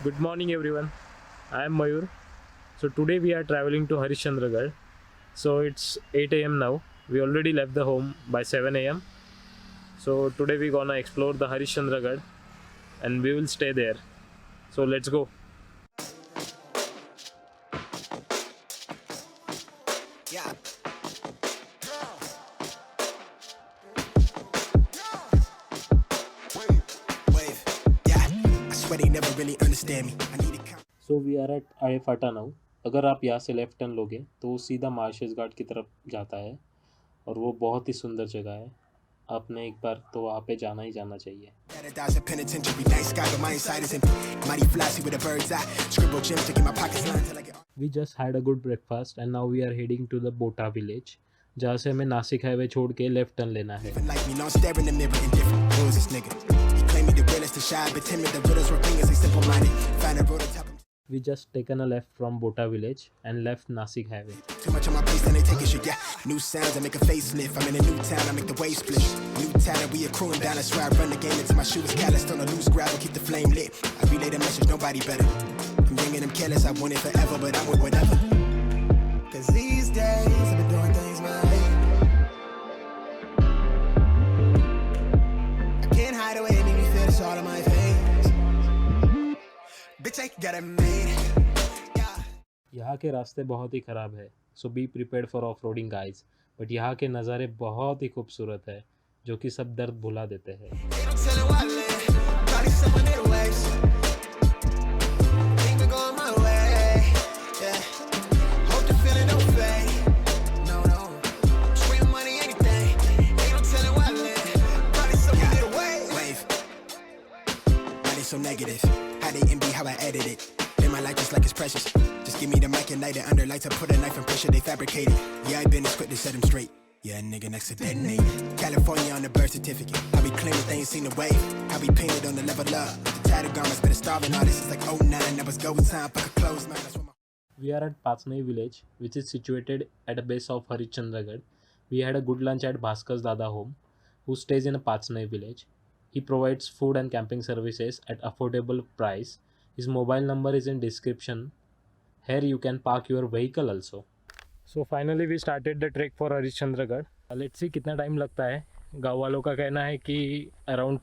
Good morning, everyone. I am Mayur. So today we are traveling to Harishchandragarh. So it's 8 a.m. now. We already left the home by 7 a.m. So today we're gonna explore the Harishchandragarh and we will stay there. So let's go. Yeah. Wave. Yeah. I swear they never really understand me. I need a So we are at आड़ेफाटा now. अगर आप यहाँ से left turn लोगे तो वो सीधा marches घाट की तरफ जाता है और वो बहुत ही सुंदर जगह है. आपने एक बार तो वहाँ पे जाना ही जाना चाहिए. paradise a penitentiary. Night sky, but my inside is empty. Mighty flashy with a bird's eye. Scribble gems to get my pockets lined till I get. We just had a good breakfast and now we are heading to the Bota village, जहाँ से हमें Nashik highway छोड़ के left turn लेना है. Even like me, no, I'm staring in the mirror indifferent. Who is this nigga? He claim me the realest, the shy, but timid. The riddles were fingers, they simple minded. Find a road to top him. We just taken a left from Bota village and left Nasik highway. Too much on my plate, then they take a shit, yeah. New sounds, I make a facelift. I'm in a new town, I make the wave split. New talent, we accruing balance. Where I run the game until my shoe is calloused. On a loose gravel, keep the flame lit. I relay the message, nobody better. I'm young and I'm careless, I want it forever, but I'm with whatever. Cause these days, I've been doing things my way. I can't hide away, make me feel this all on my face. Bitch, I got it made. Yeah. यहाँ के रास्ते बहुत ही ख़राब है, so be prepared for off roading guys. But यहाँ के नज़ारे बहुत ही खूबसूरत है जो कि सब दर्द भुला देते हैं. They don't tell it why I live. Probably someone their ways. Things been going my way. Yeah. Hope the feeling don't fade. No, no. Stream money, anything. They don't tell it why I live. Probably someone their ways. Wave. Why they so negative? How they envy how I edit it. Live my life just like it's precious. Just give me the mic and light it under lights. I put a knife in pressure, they fabricate it. Yeah, I been as quick to set them straight. Yeah, nigga next to detonate. California on the birth certificate. I be claiming they ain't seen the wave. I be painted on the level up. The tatted garments better starving artists. It's like 09, that was go time. Fuck a close man. That's what my We are at Pachnai village, which is situated at the base of Harishchandragarh. We had a good lunch at Bhaskar's Dada home, who stays in a Pachnai village. He provides food and camping services at affordable price. His mobile number is in description. Here you can park your vehicle also. So finally we started the trek for Harishchandragarh. Let's see कितना time लगता है. गाँव वालों का कहना है कि around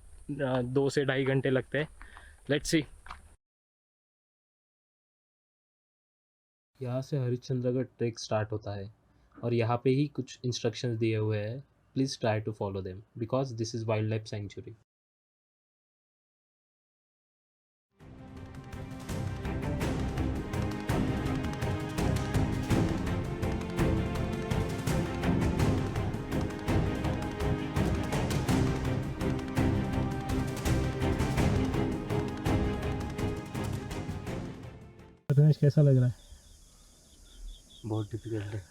2 से 2.5 घंटे लगते हैं. Let's see. यहाँ से हरिश्चंद्रगढ़ ट्रैक स्टार्ट होता है और यहाँ पे ही कुछ इंस्ट्रक्शंस दिए हुए हैं. Please try to follow them because this is wild life century. Ramesh कैसा लग रहा है? बहुत डिफिकल्ट है.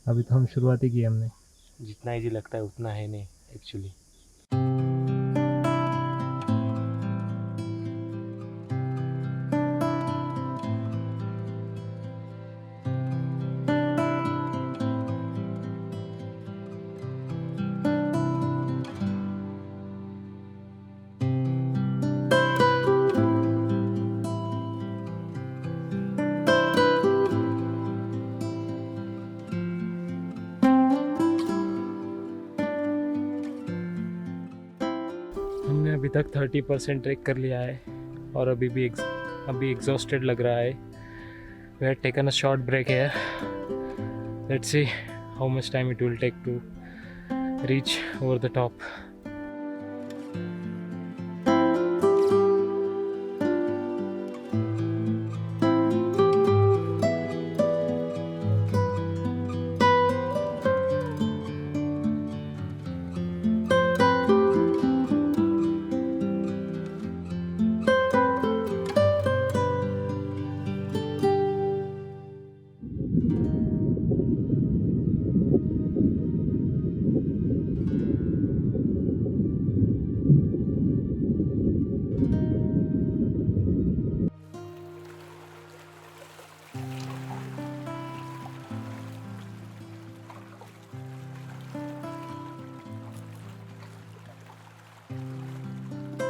अभी तो हम शुरुआत ही की हमने. जितना इजी लगता है उतना है नहीं एक्चुअली. हमने अभी तक 30% ट्रैक कर लिया है और अभी एग्जॉस्टेड लग रहा है. We have taken a short break here. Let's see how much time it will take to reach over the top.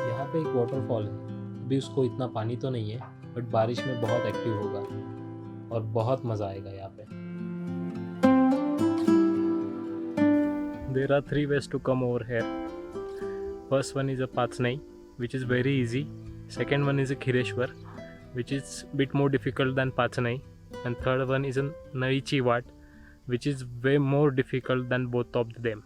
यहाँ पे एक वाटरफॉल है भी उसको इतना पानी तो नहीं है, बट बारिश में बहुत एक्टिव होगा और बहुत मज़ा आएगा यहाँ पे। There are three ways to come over here. First one is a Pathnai, which is very easy. Second one is a Khireshwar, which is bit more difficult than Pathnai. And third one is a Naichi Wat, which is way more difficult than both of them.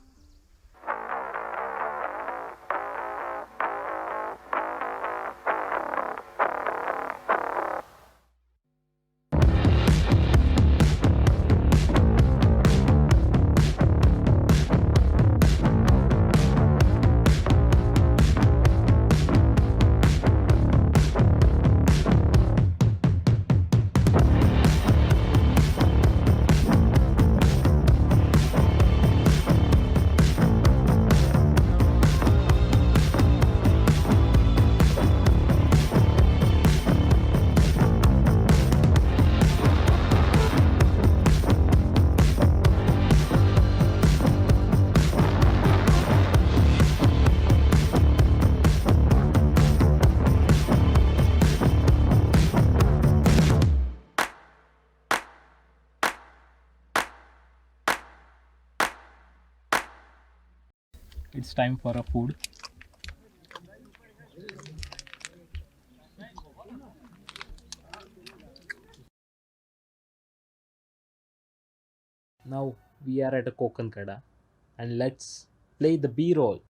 It's time for a food. Now we are at a Kokankada and let's play the B-roll.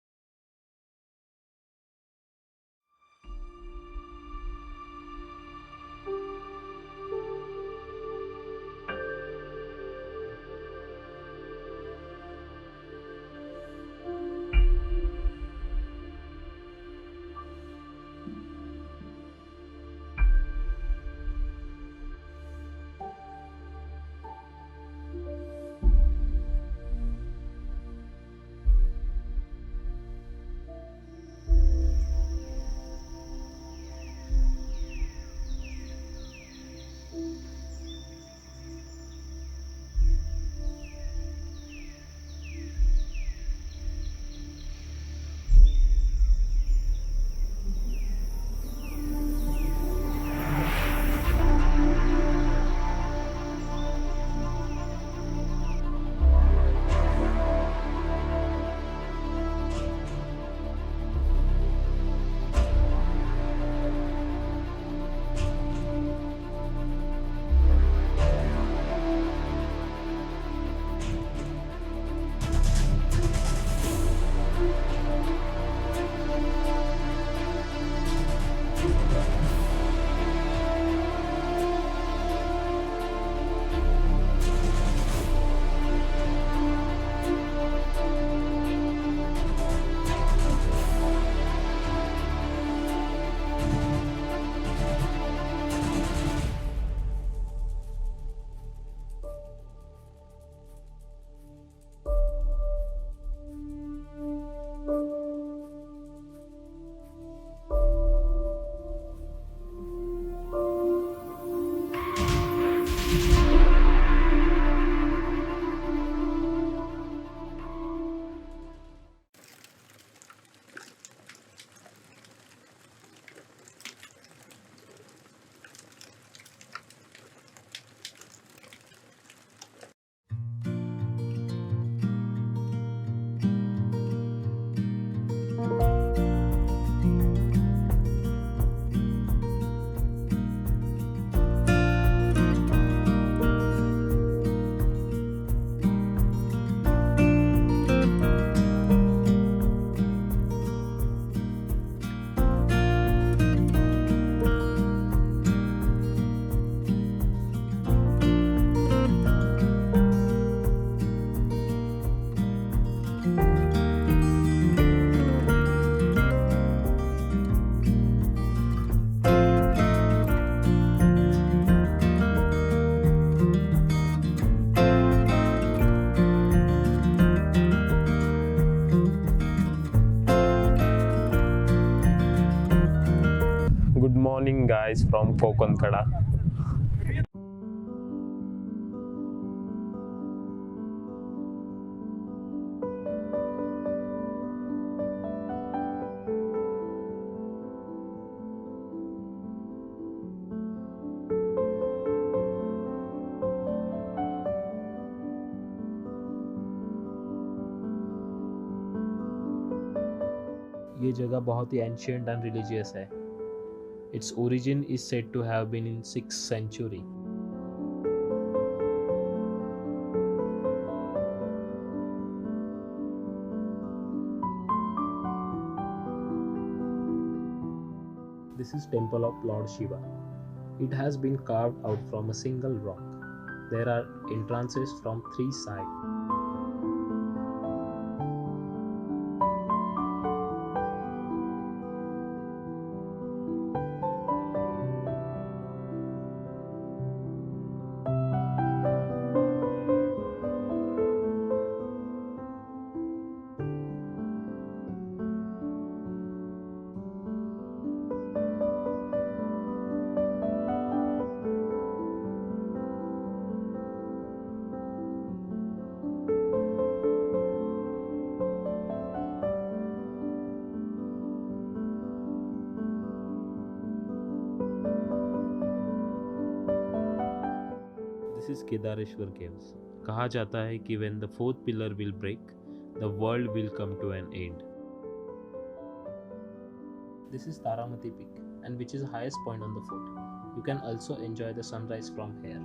Good morning, guys, from Kokankada. ये जगह बहुत ही ancient and religious है. Its origin is said to have been in 6th century. This is temple of Lord Shiva. It has been carved out from a single rock. There are entrances from 3 sides. This is Kedareshwar Caves. कहा जाता है कि when the 4th pillar will break, the world will come to an end. This is Taramati Peak, and which is the highest point on the fort. You can also enjoy the sunrise from here.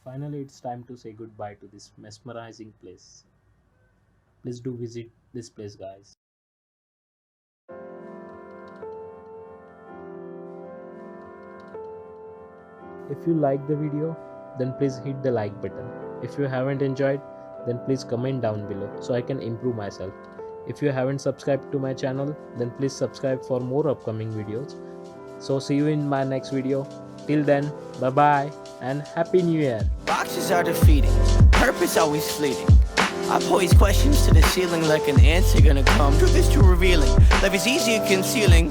Finally, it's time to say goodbye to this mesmerizing place. Please do visit this place, guys. If you like the video, then please hit the like button. If you haven't enjoyed, then please comment down below so I can improve myself. If you haven't subscribed to my channel, then please subscribe for more upcoming videos. So see you in my next video. Till then, bye bye and Happy New Year. Boxes are defeating, purpose always fleeting. I pose questions to the ceiling like an answer gonna come. Truth is too revealing, life is easier concealing.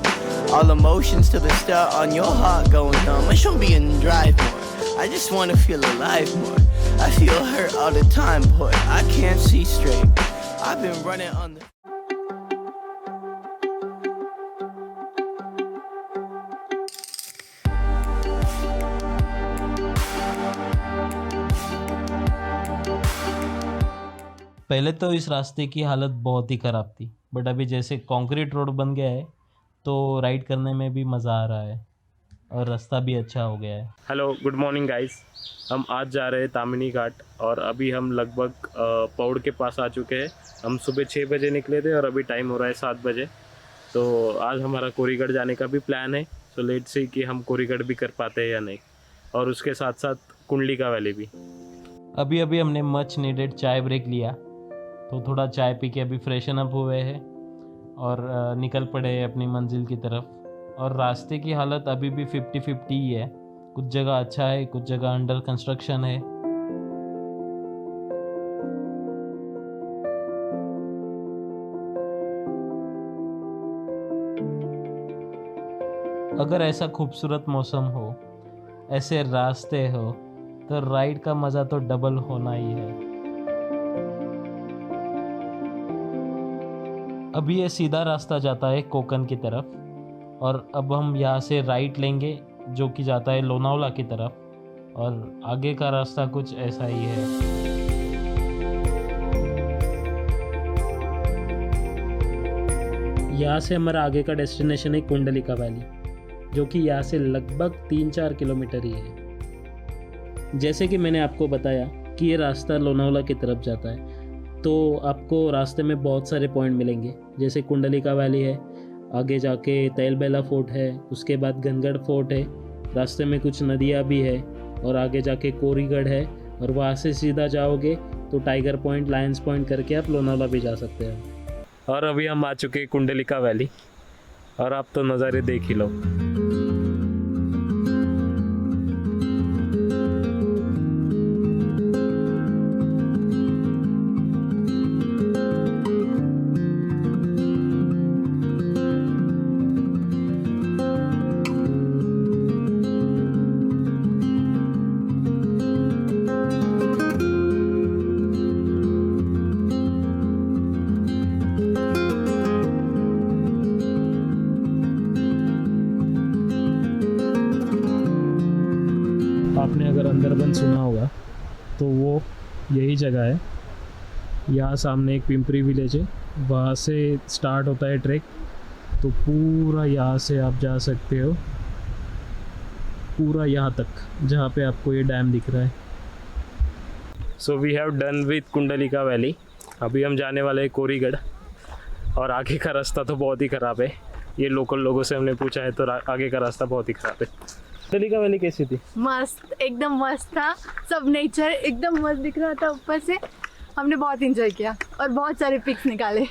All emotions till they start on your heart going numb. I shouldn't be in drive more, I just wanna feel alive more. I feel hurt all the time, boy, I can't see straight. I've been running on the पहले तो इस रास्ते की हालत बहुत ही ख़राब थी, बट अभी जैसे कंक्रीट रोड बन गया है तो राइड करने में भी मज़ा आ रहा है और रास्ता भी अच्छा हो गया है. Hello, good morning guys. हम आज जा रहे हैं तामिनी घाट और अभी हम लगभग पौड़ के पास आ चुके हैं. हम सुबह 6 बजे निकले थे और अभी टाइम हो रहा है 7 बजे. तो आज हमारा कोरीगढ़ जाने का भी प्लान है. सो लेट्स सी कि हम कोरीगढ़ भी कर पाते हैं या नहीं, और उसके साथ साथ कुंडलिका वैली भी. अभी हमने मच नीडेड चाय ब्रेक लिया, तो थोड़ा चाय पी के अभी फ्रेशन अप हुए हैं और निकल पड़े अपनी मंजिल की तरफ. और रास्ते की हालत अभी भी 50-50 ही है. कुछ जगह अच्छा है, कुछ जगह अंडर कंस्ट्रक्शन है. अगर ऐसा खूबसूरत मौसम हो, ऐसे रास्ते हो, तो राइड का मज़ा तो डबल होना ही है. अभी ये सीधा रास्ता जाता है कोकन की तरफ, और अब हम यहाँ से राइट लेंगे जो कि जाता है लोनावला की तरफ, और आगे का रास्ता कुछ ऐसा ही है. यहाँ से हमारा आगे का डेस्टिनेशन है कुंडलिका वैली, जो कि यहाँ से लगभग 3-4 किलोमीटर ही है. जैसे कि मैंने आपको बताया कि ये रास्ता लोनावला की तरफ जाता है, तो आपको रास्ते में बहुत सारे पॉइंट मिलेंगे. जैसे कुंडलिका वैली है, आगे जाके तैलबेला फोर्ट है, उसके बाद गनगढ़ फोर्ट है, रास्ते में कुछ नदियाँ भी है, और आगे जाके कोरीगढ़ है, और वहाँ से सीधा जाओगे तो टाइगर पॉइंट, लायंस पॉइंट करके आप लोनावला भी जा सकते हैं. और अभी हम आ चुके हैं कुंडलिका वैली, और आप तो नज़ारे देख ही लो. आपने अगर अंदरबन सुना होगा तो वो यही जगह है। यहाँ सामने एक पिंपरी विलेज है, वहाँ से स्टार्ट होता है ट्रैक। तो पूरा यहाँ से आप जा सकते हो पूरा यहाँ तक जहाँ पे आपको ये डैम दिख रहा है। So we have done with Kundalika valley. अभी हम जाने वाले हैं कोरीगढ़, और आगे का रास्ता तो बहुत ही ख़राब है। ये लोकल लोगों से हमने पूछा है तो आगे का रास्ता बहुत ही ख़राब है। कुंडलिका वैली कैसी थी? मस्त, एकदम मस्त था। सब नेचर एकदम मस्त दिख रहा था ऊपर से। हमने बहुत इंजॉय किया और बहुत सारे पिक्स निकाले।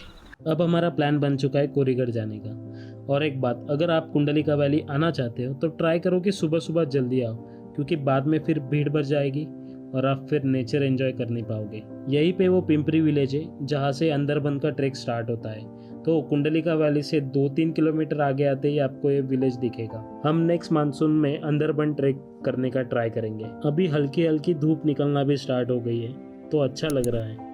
अब हमारा प्लान बन चुका है कोरीगढ़ जाने का। और एक बात, अगर आप कुंडलिका वैली आना चाहते हो तो ट्राई करो कि सुबह सुबह जल्दी आओ, क्योंकि बाद में फिर भीड़ बढ़ जाएगी और आप फिर नेचर एंजॉय कर नहीं पाओगे। यहीं पे वो पिंपरी विलेज है जहाँ से अंदरबन का ट्रैक स्टार्ट होता है। तो कुंडलिका वैली से 2-3 किलोमीटर आगे आते ही आपको ये विलेज दिखेगा। हम नेक्स्ट मानसून में अंदरबन ट्रैक करने का ट्राई करेंगे। अभी हल्की हल्की धूप निकलना भी स्टार्ट हो गई है तो अच्छा लग रहा है।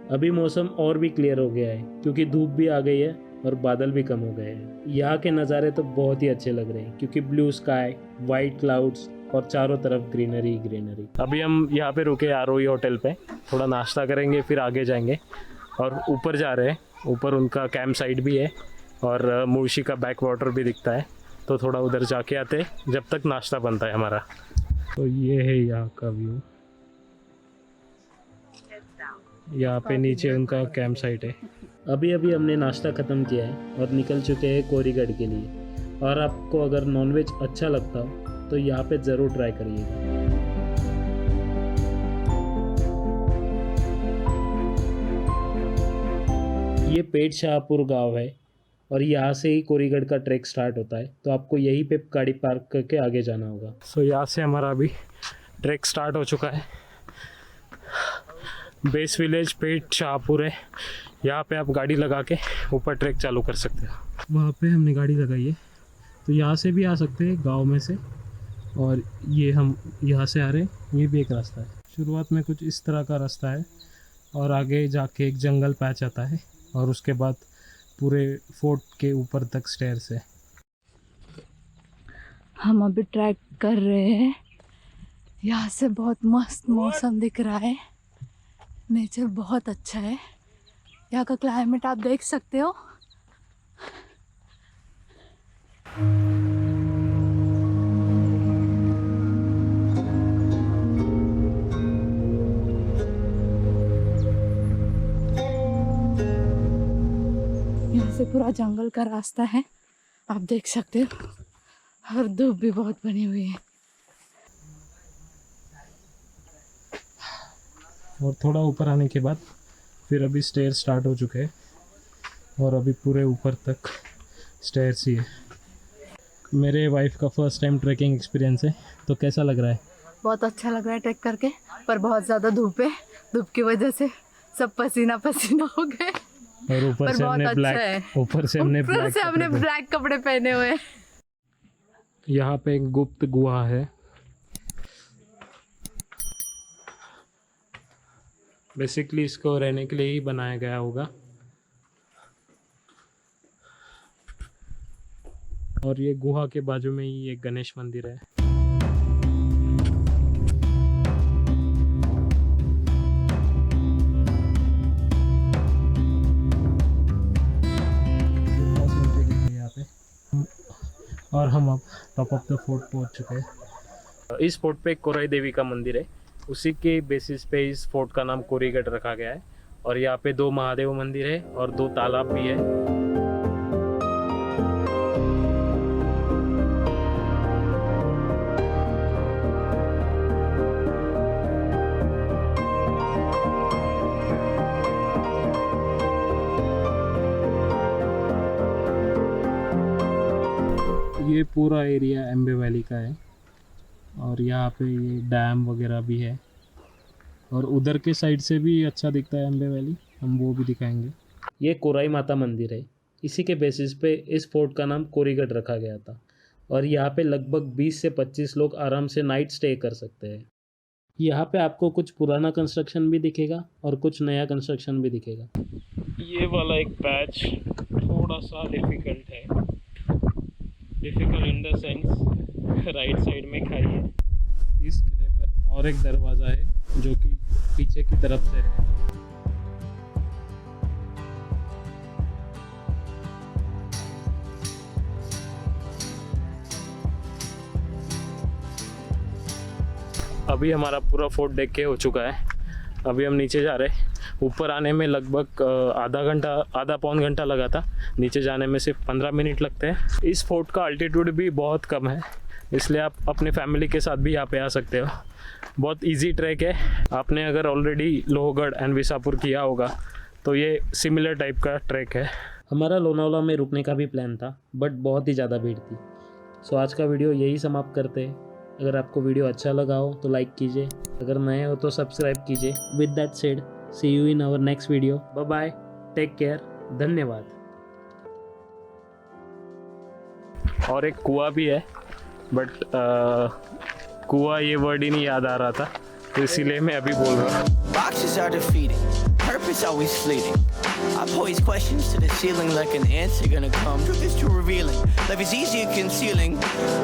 अभी मौसम और भी क्लियर हो गया है क्योंकि धूप भी आ गई है और बादल भी कम हो गए हैं। यहाँ के नज़ारे तो बहुत ही अच्छे लग रहे हैं क्योंकि ब्लू स्काई, वाइट क्लाउड्स और चारों तरफ ग्रीनरी ग्रीनरी। अभी हम यहाँ पे रुके आरोही होटल पे, थोड़ा नाश्ता करेंगे फिर आगे जाएंगे और ऊपर जा रहे हैं। ऊपर उनका कैंप साइट भी है और मुर्शी का बैक वाटर भी दिखता है, तो थोड़ा उधर जाके आते जब तक नाश्ता बनता है हमारा। तो ये है यहाँ का व्यू। यहाँ पे नीचे उनका कैंप साइट है। अभी अभी हमने नाश्ता ख़त्म किया है और निकल चुके हैं कोरीगढ़ के लिए। और आपको अगर नॉनवेज अच्छा लगता हो तो यहाँ पे ज़रूर ट्राई करिएगा। ये पेट शाहपुर गांव है और यहाँ से ही कोरीगढ़ का ट्रैक स्टार्ट होता है। तो आपको यहीं पे गाड़ी पार्क करके आगे जाना होगा। सो यहाँ से हमारा अभी ट्रैक स्टार्ट हो चुका है। बेस विलेज पेट शाहपुर है। यहाँ पे आप गाड़ी लगा के ऊपर ट्रैक चालू कर सकते हो। वहाँ पे हमने गाड़ी लगाई है, तो यहाँ से भी आ सकते हैं गांव में से। और ये हम यहाँ से आ रहे हैं, ये भी एक रास्ता है। शुरुआत में कुछ इस तरह का रास्ता है और आगे जाके एक जंगल पैच आता है और उसके बाद पूरे फोर्ट के ऊपर तक स्टेयर्स है। हम अभी ट्रैक कर रहे हैं। यहाँ से बहुत मस्त मौसम दिख रहा है। नेचर बहुत अच्छा है। यहाँ का क्लाइमेट आप देख सकते हो। यहाँ से पूरा जंगल का रास्ता है, आप देख सकते हो। और धूप भी बहुत बनी हुई है। और थोड़ा ऊपर आने के बाद फिर अभी स्टेयर स्टार्ट हो चुके हैं और अभी पूरे ऊपर तक स्टेयर्स ही है। मेरे वाइफ का फर्स्ट टाइम ट्रैकिंग एक्सपीरियंस है, तो कैसा लग रहा है? बहुत अच्छा लग रहा है ट्रैक करके, पर बहुत ज़्यादा धूप है। धूप की वजह से सब पसीना पसीना हो गए। और ऊपर से हमने ब्लैक कपड़े पहने हुए हैं। यहाँ पे एक गुप्त गुहा है। बेसिकली इसको रहने के लिए ही बनाया गया होगा। और ये गुहा के बाजू में ही एक गणेश मंदिर है। यहाँ पे और हम अब टॉप ऑफ द फोर्ट पहुँच चुके हैं। इस फोर्ट पे कोराई देवी का मंदिर है, उसी के बेसिस पे इस फोर्ट का नाम कोरीगढ़ रखा गया है। और यहाँ पे 2 महादेव मंदिर है और 2 तालाब भी है। ये पूरा एरिया एम्बे वैली का है और यहाँ पे ये डैम वगैरह भी है। और उधर के साइड से भी अच्छा दिखता है एम्बे वैली, हम वो भी दिखाएंगे। ये कोराई माता मंदिर है, इसी के बेसिस पे इस फोर्ट का नाम कोरीगढ़ रखा गया था। और यहाँ पे लगभग 20 से 25 लोग आराम से नाइट स्टे कर सकते हैं। यहाँ पे आपको कुछ पुराना कंस्ट्रक्शन भी दिखेगा और कुछ नया कंस्ट्रक्शन भी दिखेगा। ये वाला एक पैच थोड़ा सा डिफ़िकल्ट है। Difficult in the sense right side में खाई है। इस किले पर और एक दरवाज़ा है जो कि पीछे की तरफ से है। अभी हमारा पूरा फोर्ट देख के हो चुका है। अभी हम नीचे जा रहे हैं। ऊपर आने में लगभग आधा पौन घंटा लगा था। नीचे जाने में सिर्फ 15 मिनट लगते हैं। इस फोर्ट का अल्टीट्यूड भी बहुत कम है, इसलिए आप अपने फैमिली के साथ भी यहाँ पे आ सकते हो। बहुत इजी ट्रैक है। आपने अगर ऑलरेडी लोहगढ़ एंड विसापुर किया होगा तो ये सिमिलर टाइप का ट्रैक है। हमारा लोनावला में रुकने का भी प्लान था, बट बहुत ही ज़्यादा भीड़ थी। सो आज का वीडियो यही समाप्त करते हैं। अगर आपको वीडियो अच्छा लगा हो तो लाइक कीजिए, अगर नए हो तो सब्सक्राइब कीजिए। With that said, see you in our next video. Bye bye, take care, धन्यवाद। और एक कुआं भी है, बट कुआं ये वर्ड ही नहीं याद आ रहा था, तो इसीलिए मैं अभी बोल रहा हूँ। Boxes are defeating, purpose always fleeting. I pose questions to the ceiling like an answer gonna come. Truth is too revealing, life is easier concealing.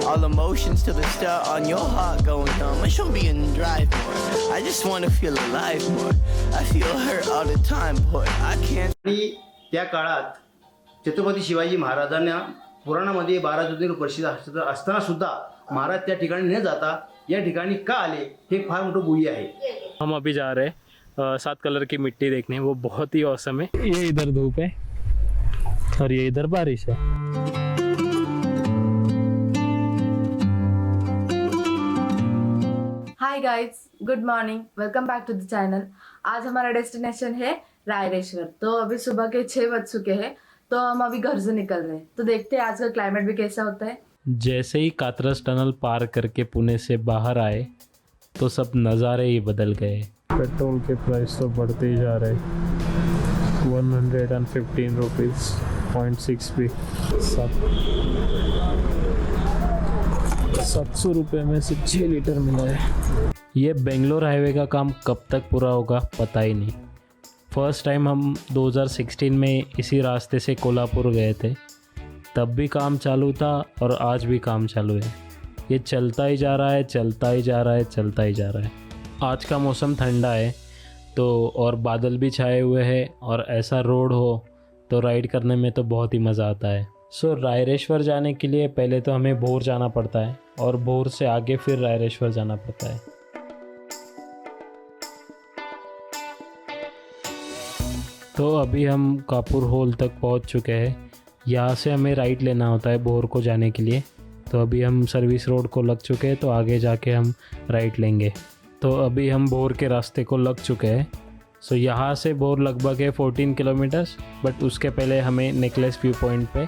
All emotions till they start on your heart going numb. I shouldn't be in drive more, I just wanna feel alive more. I feel hurt all the time, but I can't. आणि त्या काळात छत्रपती शिवाजी महाराजांना पुराणामध्ये 12 ज्योतिर्लिंग परिषद असताना सुद्धा महाराज त्या ठिकाणी न जाता या ठिकाणी का आले हे फार मोठं गुह्य आहे। हम अभी जा रहे हैं 7 कलर की मिट्टी देखने। वो बहुत ही औसम है। ये इधर धूप है और ये इधर बारिश है। Hi guys, good morning, welcome back to the channel. आज हमारा डेस्टिनेशन है रायरेश्वर। तो अभी सुबह के 6 बज चुके हैं, तो हम अभी घर से निकल रहे हैं। तो देखते हैं आज का क्लाइमेट भी कैसा होता है। जैसे ही कात्रज टनल पार करके पुणे से बाहर आए तो सब नज़ारे ही बदल गए। पेट्रोल के प्राइस तो बढ़ते ही जा रहे हैं। 115 रुपीज़ 0.6 भी 700 रुपये में सिर्फ 6 लीटर मिला है। ये बेंगलोर हाईवे का काम कब तक पूरा होगा पता ही नहीं। फर्स्ट टाइम हम 2016 में इसी रास्ते से कोल्हापुर गए थे, तब भी काम चालू था और आज भी काम चालू है। ये चलता ही जा रहा है, चलता ही जा रहा है, चलता ही जा रहा है। आज का मौसम ठंडा है तो और बादल भी छाए हुए हैं और ऐसा रोड हो तो राइड करने में तो बहुत ही मज़ा आता है। सो रायरेश्वर जाने के लिए पहले तो हमें भोर जाना पड़ता है और भोर से आगे फिर रायरेश्वर जाना पड़ता है। तो अभी हम कापुर होल तक पहुंच चुके हैं। यहाँ से हमें राइट लेना होता है भोर को जाने के लिए। तो अभी हम सर्विस रोड को लग चुके हैं, तो आगे जाके हम राइट लेंगे। तो अभी हम भोर के रास्ते को लग चुके हैं। सो यहाँ से भोर लगभग है 14 किलोमीटर्स, बट उसके पहले हमें नेकलेस व्यू पॉइंट पे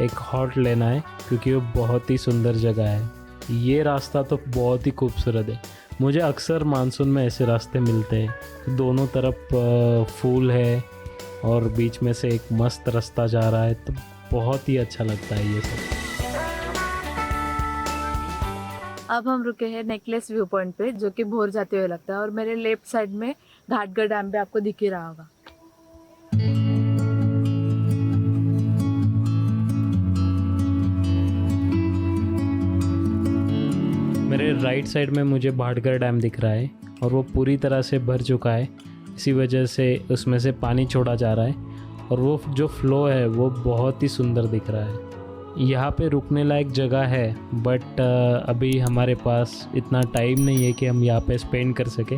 एक हॉल्ट लेना है क्योंकि वो बहुत ही सुंदर जगह है। ये रास्ता तो बहुत ही खूबसूरत है। मुझे अक्सर मानसून में ऐसे रास्ते मिलते हैं, दोनों तरफ फूल है और बीच में से एक मस्त रास्ता जा रहा है, तो बहुत ही अच्छा लगता है ये सब। अब हम रुके हैं नेकलेस व्यू पॉइंट पे, जो कि भोर जाते हुए लगता है। और मेरे लेफ्ट साइड में घाटगढ़ डैम भी आपको दिख ही रहा होगा। मेरे राइट साइड में मुझे भाटगढ़ डैम दिख रहा है और वो पूरी तरह से भर चुका है। इसी वजह से उसमें से पानी छोड़ा जा रहा है और वो जो फ्लो है वो बहुत ही सुंदर दिख रहा है। यहाँ पे रुकने लायक जगह है, बट अभी हमारे पास इतना टाइम नहीं है कि हम यहाँ पे स्पेंड कर सके।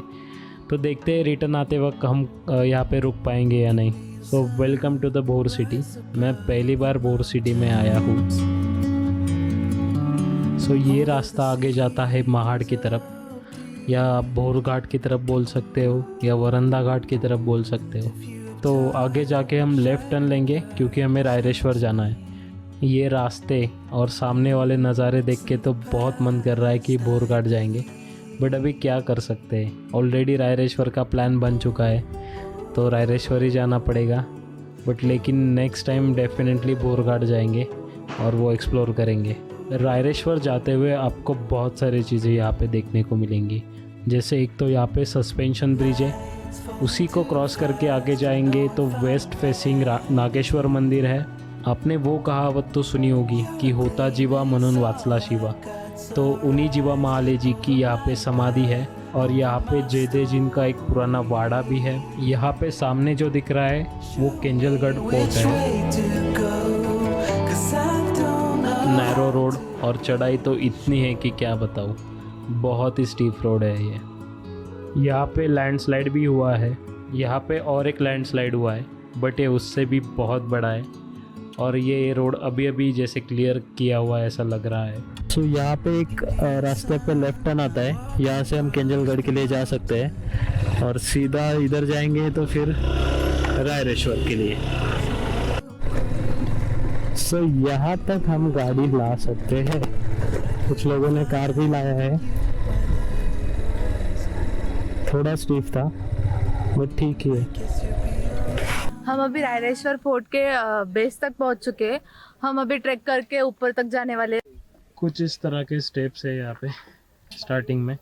तो देखते हैं रिटर्न आते वक्त हम यहाँ पे रुक पाएंगे या नहीं। सो वेलकम टू द भोर सिटी। मैं पहली बार भोर सिटी में आया हूँ। सो ये रास्ता आगे जाता है महाड़ की तरफ, या आप भोर घाट की तरफ बोल सकते हो या वरंदा घाट की तरफ बोल सकते हो। तो आगे जाके हम लेफ़्ट टर्न लेंगे क्योंकि हमें रायरेश्वर जाना है। ये रास्ते और सामने वाले नज़ारे देख के तो बहुत मन कर रहा है कि भोर घाट जाएंगे, बट अभी क्या कर सकते हैं। ऑलरेडी रायरेश्वर का प्लान बन चुका है तो रायरेश्वर ही जाना पड़ेगा। बट लेकिन नेक्स्ट टाइम डेफिनेटली भोर घाट जाएंगे और वो एक्सप्लोर करेंगे। रायरेश्वर जाते हुए आपको बहुत सारी चीज़ें यहाँ पे देखने को मिलेंगी। जैसे एक तो यहाँ पे सस्पेंशन ब्रिज है, उसी को क्रॉस करके आगे जाएंगे तो वेस्ट फेसिंग नागेश्वर मंदिर है। आपने वो कहावत तो सुनी होगी कि होता जीवा म्हणून वाचला शिवा। तो उन्हीं जीवा महाले जी की यहाँ पे समाधि है और यहाँ पे जयदेव जी का एक पुराना वाड़ा भी है। यहाँ पे सामने जो दिख रहा है वो केंजलगढ़ फोर्ट है। नैरो रोड और चढ़ाई तो इतनी है कि क्या बताऊँ, बहुत ही स्टीप रोड है ये। यहाँ पे लैंडस्लाइड भी हुआ है, यहाँ पे और एक लैंडस्लाइड हुआ है बट ये उससे भी बहुत बड़ा है और ये रोड अभी अभी जैसे क्लियर किया हुआ है ऐसा लग रहा है। तो यहाँ पे एक रास्ते पे लेफ्ट टर्न आता है, यहाँ से हम केंजलगढ़ के लिए जा सकते हैं और सीधा इधर जाएंगे तो फिर रायरेश्वर के लिए। सो यहाँ तक हम गाड़ी ला सकते हैं, कुछ लोगों ने कार भी लाया है, थोड़ा स्टीफ था बट ठीक ही है। हम अभी रायरेश्वर फोर्ट के बेस तक पहुंच चुके हैं। हम अभी ट्रैक करके ऊपर तक जाने वाले। कुछ इस तरह के स्टेप्स है यहाँ पे स्टार्टिंग में।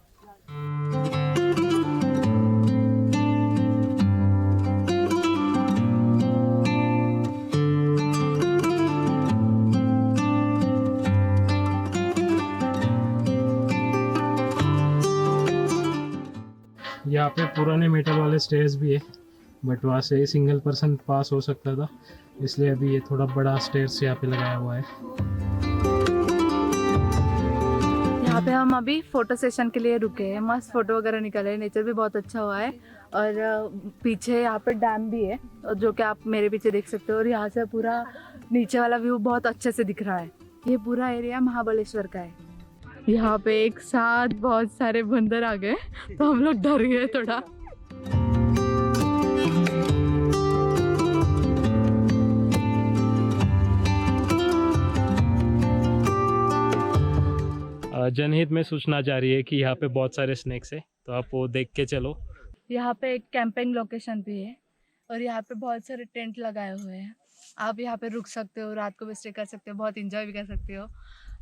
यहाँ पे पुराने मेटल वाले स्टेयर्स भी है बट वहाँ से सिंगल पर्सन पास हो सकता था, इसलिए अभी ये थोड़ा बड़ा स्टेयर्स यहाँ पे लगाया हुआ है। यहाँ पे हम अभी फोटो सेशन के लिए रुके हैं। मस्त फोटो वगैरह निकाले, नेचर भी बहुत अच्छा हुआ है और पीछे यहाँ पे डैम भी है जो कि आप मेरे पीछे देख सकते हो और यहाँ से पूरा नीचे वाला व्यू बहुत अच्छे से दिख रहा है। ये पूरा एरिया महाबलेश्वर का है। यहाँ पे एक साथ बहुत सारे बंदर आ गए तो हम लोग डर गए थोड़ा। जनहित में सूचना जारी है कि यहाँ पे बहुत सारे स्नैक्स है तो आप वो देख के चलो। यहाँ पे एक कैंपिंग लोकेशन भी है और यहाँ पे बहुत सारे टेंट लगाए हुए हैं। आप यहाँ पे रुक सकते हो, रात को भी स्टे कर सकते हो, बहुत इंजॉय भी कर सकते हो।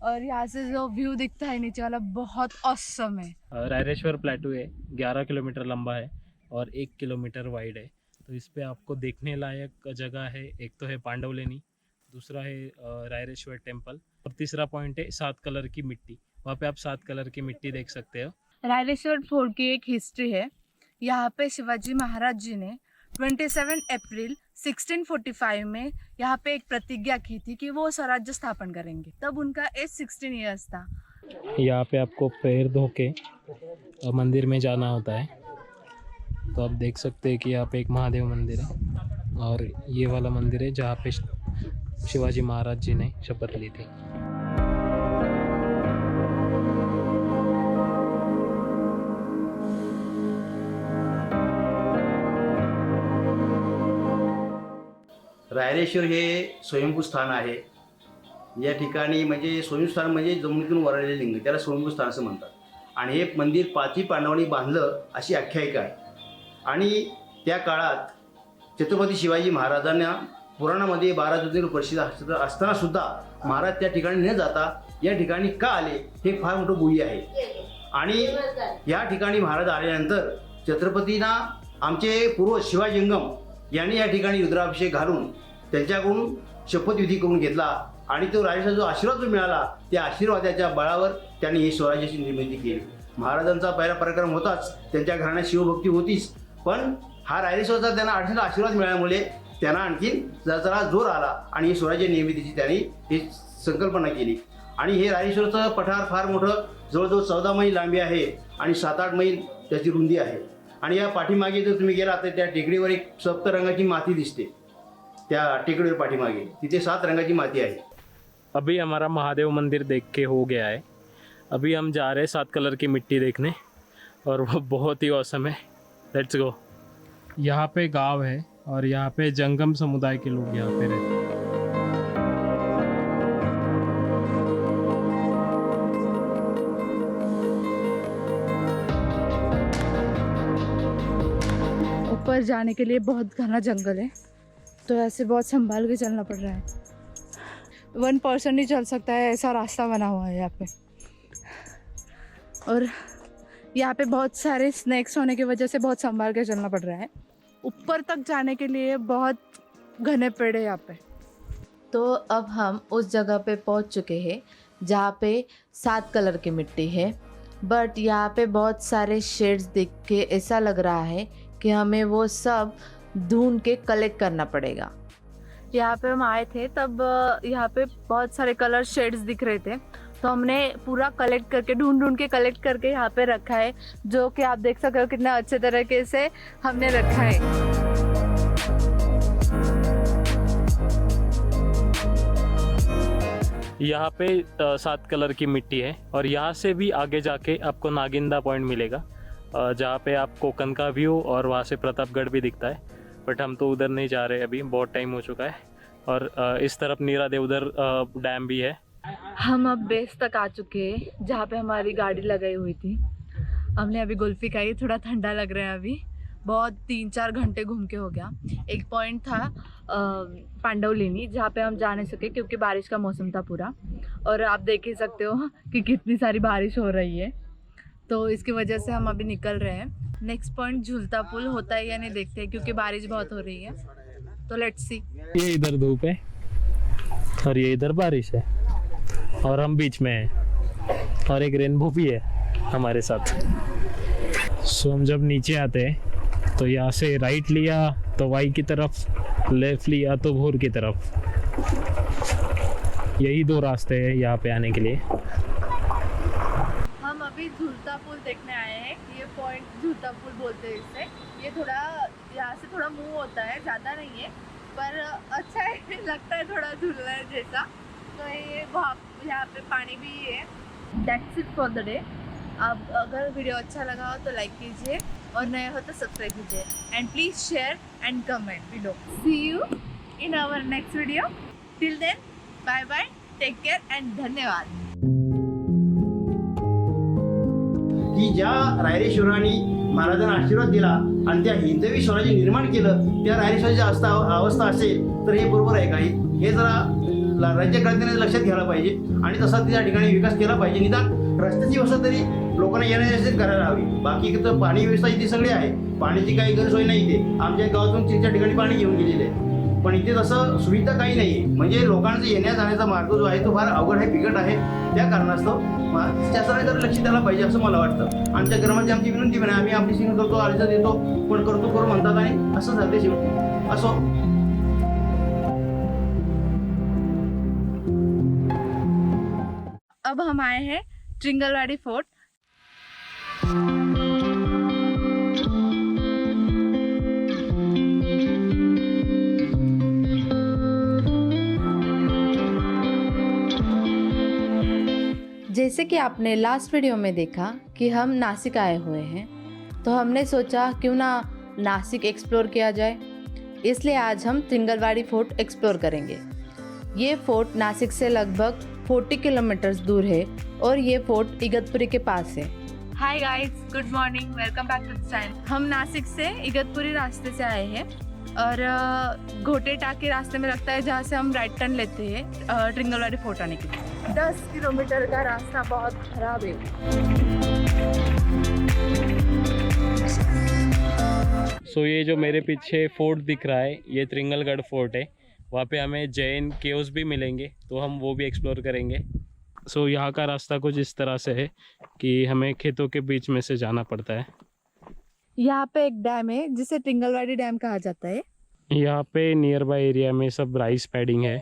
और यहाँ से जो व्यू दिखता है नीचे वाला बहुत ऑसम है। रायरेश्वर प्लेटू है, 11 किलोमीटर लंबा है और 1 किलोमीटर वाइड है। तो इस पे आपको देखने लायक जगह है, एक तो है पांडवलेनी, दूसरा है रायरेश्वर टेम्पल और तीसरा पॉइंट है 7 कलर की मिट्टी। वहाँ पे आप 7 कलर की मिट्टी देख सकते हो। रायरेश्वर फोर्ट की एक हिस्ट्री है। यहाँ पे शिवाजी महाराज जी ने 27 अप्रैल 1645 में यहाँ पे एक प्रतिज्ञा की थी कि वो स्वराज्य स्थापन करेंगे। तब उनका एज 16 ईयर्स था। यहाँ पे आपको पैर धो के मंदिर में जाना होता है। तो आप देख सकते हैं कि यहाँ पे एक महादेव मंदिर है और ये वाला मंदिर है जहाँ पे शिवाजी महाराज जी ने शपथ ली थी। रायरेश्वर हे स्वयंभू स्थान आहे। या ठिकाणी म्हणजे स्वयंभू स्थान म्हणजे जमिनीतून वरळलेले लिंग, त्याला स्वयंभू स्थान असं म्हणतात। आणि हे मंदिर 5 पांडवांनी बांधलं अशी आख्यायिका आहे। आणि त्या काळात छत्रपती शिवाजी महाराजांना पुराणामध्ये 12 ज्योतिर्लिंग प्रसिद्ध असताना सुद्धा महाराज त्या ठिकाणी न जाता या ठिकाणी का आले हे फार मोठं गुह्य आहे। आणि या ठिकाणी महाराज आल्यानंतर छत्रपतींना आमचे पूर्वज शिवाजींगम यांनी या ठिकाणी रुद्राभिषेक घालून त्यांच्याकडून शपथविधी करून घेतला आणि तो राजाचा जो आशीर्वाद मिळाला त्या आशीर्वादाच्या बळावर त्यांनी ही स्वराज्याची निर्मिती केली। महाराजांचा पहिला पराक्रम होताच, त्यांच्या घराण्यात शिवभक्ती होतीच, पण हा रायरेश्वरचा त्यांना आणखीन आशीर्वाद मिळाल्यामुळे त्यांना आणखीन जरा जोर आला आणि ही स्वराज्य निर्मितीची त्यांनी ही संकल्पना केली। आणि हे रायरेश्वरचं पठार फार मोठं, जवळजवळ 14 मैल लांबी आहे आणि 7-8 मैल त्याची रुंदी आहे। आणि या पाठीमागे जर तुम्ही गेला तर त्या टेकडीवर एक सप्तरंगाची माती दिसते। त्या टेकडीवर पाठीमागे तिथे 7 रंगाची माती आहे। अभी हमारा महादेव मंदिर देख के हो गया है। अभी हम जा रहे हैं 7 कलर की मिट्टी देखने और वो बहुत ही औसम है। Let's go. यहाँ पे गांव है और यहाँ पे जंगम समुदाय के लोग यहाँ पे रहते हैं। ऊपर जाने के लिए बहुत घना जंगल है तो ऐसे बहुत संभाल के चलना पड़ रहा है। 1 पर्सन नहीं चल सकता है, ऐसा रास्ता बना हुआ है यहाँ पे। और यहाँ पे बहुत सारे स्नैक्स होने की वजह से बहुत संभाल के चलना पड़ रहा है। ऊपर तक जाने के लिए बहुत घने पेड़ है यहाँ पे। तो अब हम उस जगह पे पहुँच चुके हैं जहाँ पे 7 कलर की मिट्टी है, बट यहाँ पे बहुत सारे शेड्स देख के ऐसा लग रहा है कि हमें वो सब ढूंढ के कलेक्ट करना पड़ेगा। यहाँ पे हम आए थे तब यहाँ पे बहुत सारे कलर शेड्स दिख रहे थे, तो हमने पूरा कलेक्ट करके ढूंढ के कलेक्ट करके यहाँ पे रखा है, जो कि आप देख सकते हो कितना अच्छे तरीके से हमने रखा है। यहाँ पे 7 कलर की मिट्टी है और यहाँ से भी आगे जाके आपको नागिंदा पॉइंट मिलेगा, जहाँ पे आप कोकन का व्यू और वहाँ से प्रतापगढ़ भी दिखता है। बट हम तो उधर नहीं जा रहे अभी, बहुत टाइम हो चुका है। और इस तरफ नीरा देवधर डैम भी है। हम अब बेस तक आ चुके हैं जहाँ पे हमारी गाड़ी लगाई हुई थी। हमने अभी कुल्फी खाई, थोड़ा ठंडा लग रहा है अभी, बहुत 3-4 घंटे घूम के हो गया। एक पॉइंट था पांडवलिनी, जहाँ पे हम जा नहीं सके क्योंकि बारिश का मौसम था पूरा, और आप देख ही सकते हो कि कितनी सारी बारिश हो रही है, तो इसकी वजह से हम अभी निकल रहे हैं। नेक्स्ट पॉइंट झूलता पुल होता है या नहीं देखते हैं, क्योंकि बारिश बहुत हो रही है, तो लेट्स सी। ये इधर धूप है और ये इधर बारिश है और हम बीच में हैं और एक रेनबो भी है हमारे साथ। सो हम जब नीचे आते हैं तो यहाँ से राइट लिया तो वाई की तरफ, लेफ्ट लिया तो भोर की तरफ। यही 2 रास्ते हैं यहाँ पे आने के लिए। हम अभी झूलता पुल देखने आए हैं। ये पॉइंट झूलता पुल बोलते हैं इसे। ये थोड़ा यहाँ से थोड़ा मूव होता है, ज़्यादा नहीं है पर अच्छा है, लगता है थोड़ा झूलना है जैसा। तो ये वहाँ यहाँ पे पानी भी है। That's it for the day. अब अगर वीडियो अच्छा लगा हो तो लाइक कीजिए और नए हो तो सब्सक्राइब कीजिए, and please share and comment below. See you in our next video. Till then bye bye, take care and धन्यवाद। की ज्या रायरेश्वरांनी महाराजांना आशीर्वाद दिला आणि त्या हिंदवी स्वराज्य निर्माण केलं, त्या रायरेश्वराची अवस्था असेल तर हे बरोबर आहे काही, हे जरा राज्यकर्त्यांनी लक्षात घ्यायला पाहिजे आणि तसा त्या ठिकाणी विकास केला पाहिजे। निदान रस्त्याची व्यवस्था तरी लोकांना येण्यासाठी करायला हवी। बाकी तर पाणी व्यवस्था इथे सगळी आहे, पाण्याची काही गैरसोय नाही इथे। आमच्या गावातून 3-4 ठिकाणी पाणी घेऊन गेलेले आहे, पण इथे तसं सुविधा काही नाही आहे। म्हणजे लोकांचा येण्या जाण्याचा मार्ग जो आहे तो फार अवघड आहे, बिकट आहे। त्या कारणास्तव शासनाने जर लक्ष द्यायला पाहिजे असं मला वाटतं। आमच्या ग्रामाची आमची विनंती पण आहे, आम्ही आपली सिंग करतो, अर्ज देतो, पण करतो करू म्हणतात आणि असं झालं शेवटी असो। अब हम आए हैं ट्रिंगलवाड़ी फोर्ट। जैसे कि आपने लास्ट वीडियो में देखा कि हम नासिक आए हुए हैं, तो हमने सोचा क्यों ना नासिक एक्सप्लोर किया जाए, इसलिए आज हम ट्रिंगलवाड़ी फोर्ट एक्सप्लोर करेंगे। ये फोर्ट नासिक से लगभग 40 किलोमीटर दूर है और ये फोर्ट इगतपुरी के पास है। Hi guys, good morning, welcome back to the channel. हम नासिक से इगतपुरी रास्ते से आए हैं और घोटेटा के रास्ते में लगता है, जहाँ से हम राइट टर्न लेते हैं ट्रिंगलवाड़ी फोर्ट आने के लिए। 10 किलोमीटर का रास्ता बहुत खराब है। सो ये जो मेरे पीछे फोर्ट दिख रहा है, ये त्रिंगलगढ़ फोर्ट है। वहाँ पे हमें जैन केव्स भी मिलेंगे, तो हम वो भी एक्सप्लोर करेंगे। सो यहाँ का रास्ता कुछ इस तरह से है कि हमें खेतों के बीच में से जाना पड़ता है। यहाँ पे एक डैम है जिसे ट्रिंगलवाड़ी डैम कहा जाता है। यहाँ पे नियर बाय एरिया में सब राइस पैडिंग है।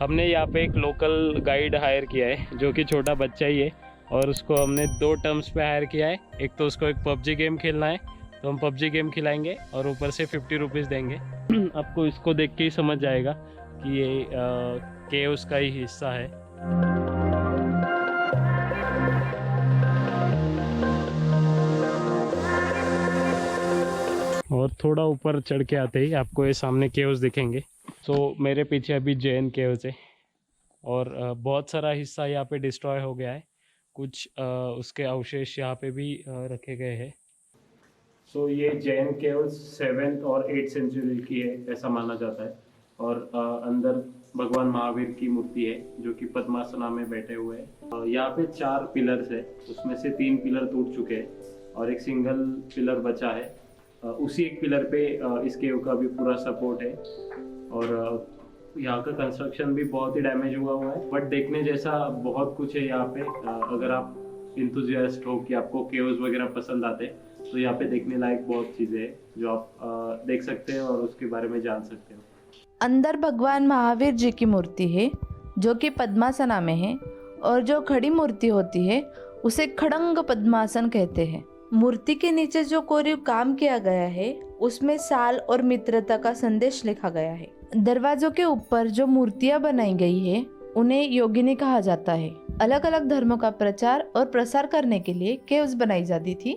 हमने यहाँ पे एक लोकल गाइड हायर किया है, जो कि छोटा बच्चा ही है, और उसको हमने 2 टर्म्स पे हायर किया है। एक तो उसको एक PUBG गेम खेलना है, तो हम PUBG गेम खिलाएंगे और ऊपर से 50 रुपीज़ देंगे। आपको इसको देख के ही समझ जाएगा कि ये केव्स का ही हिस्सा है। और थोड़ा ऊपर चढ़ के आते ही आपको ये सामने केव्स दिखेंगे। सो मेरे पीछे अभी जैन केव्स है और बहुत सारा हिस्सा यहाँ पे डिस्ट्रॉय हो गया है, कुछ उसके अवशेष यहाँ पे भी रखे गए हैं। सो ये जैन केव्स 7th और 8th सेंचुरी की है ऐसा माना जाता है। और अंदर भगवान महावीर की मूर्ति है, जो कि पद्मासना में बैठे हुए हैं। यहाँ पे 4 पिलर्स है, उसमें से 3 पिलर टूट चुके हैं और एक सिंगल पिलर बचा है। उसी एक पिलर पे इस केव का भी पूरा सपोर्ट है। और यहाँ का कंस्ट्रक्शन भी बहुत ही डैमेज हुआ है, बट देखने जैसा बहुत कुछ है यहाँ पे। अगर आप इंथुजियास्ट हो कि आपको केव्स वगैरह पसंद आते तो यहाँ पे देखने लायक बहुत चीज़ें हैं जो आप देख सकते हैं और उसके बारे में जान सकते हो। अंदर भगवान महावीर जी की मूर्ति है जो कि पद्मासना में है, और जो खड़ी मूर्ति होती है उसे खड़ंग पद्मासन कहते हैं। मूर्ति के नीचे जो कोरीव काम किया गया है उसमें साल और मित्रता का संदेश लिखा गया है। दरवाजों के ऊपर जो मूर्तियां बनाई गई है उन्हें योगिनी कहा जाता है। अलग अलग धर्मों का प्रचार और प्रसार करने के लिए केव्स बनाई जाती थी।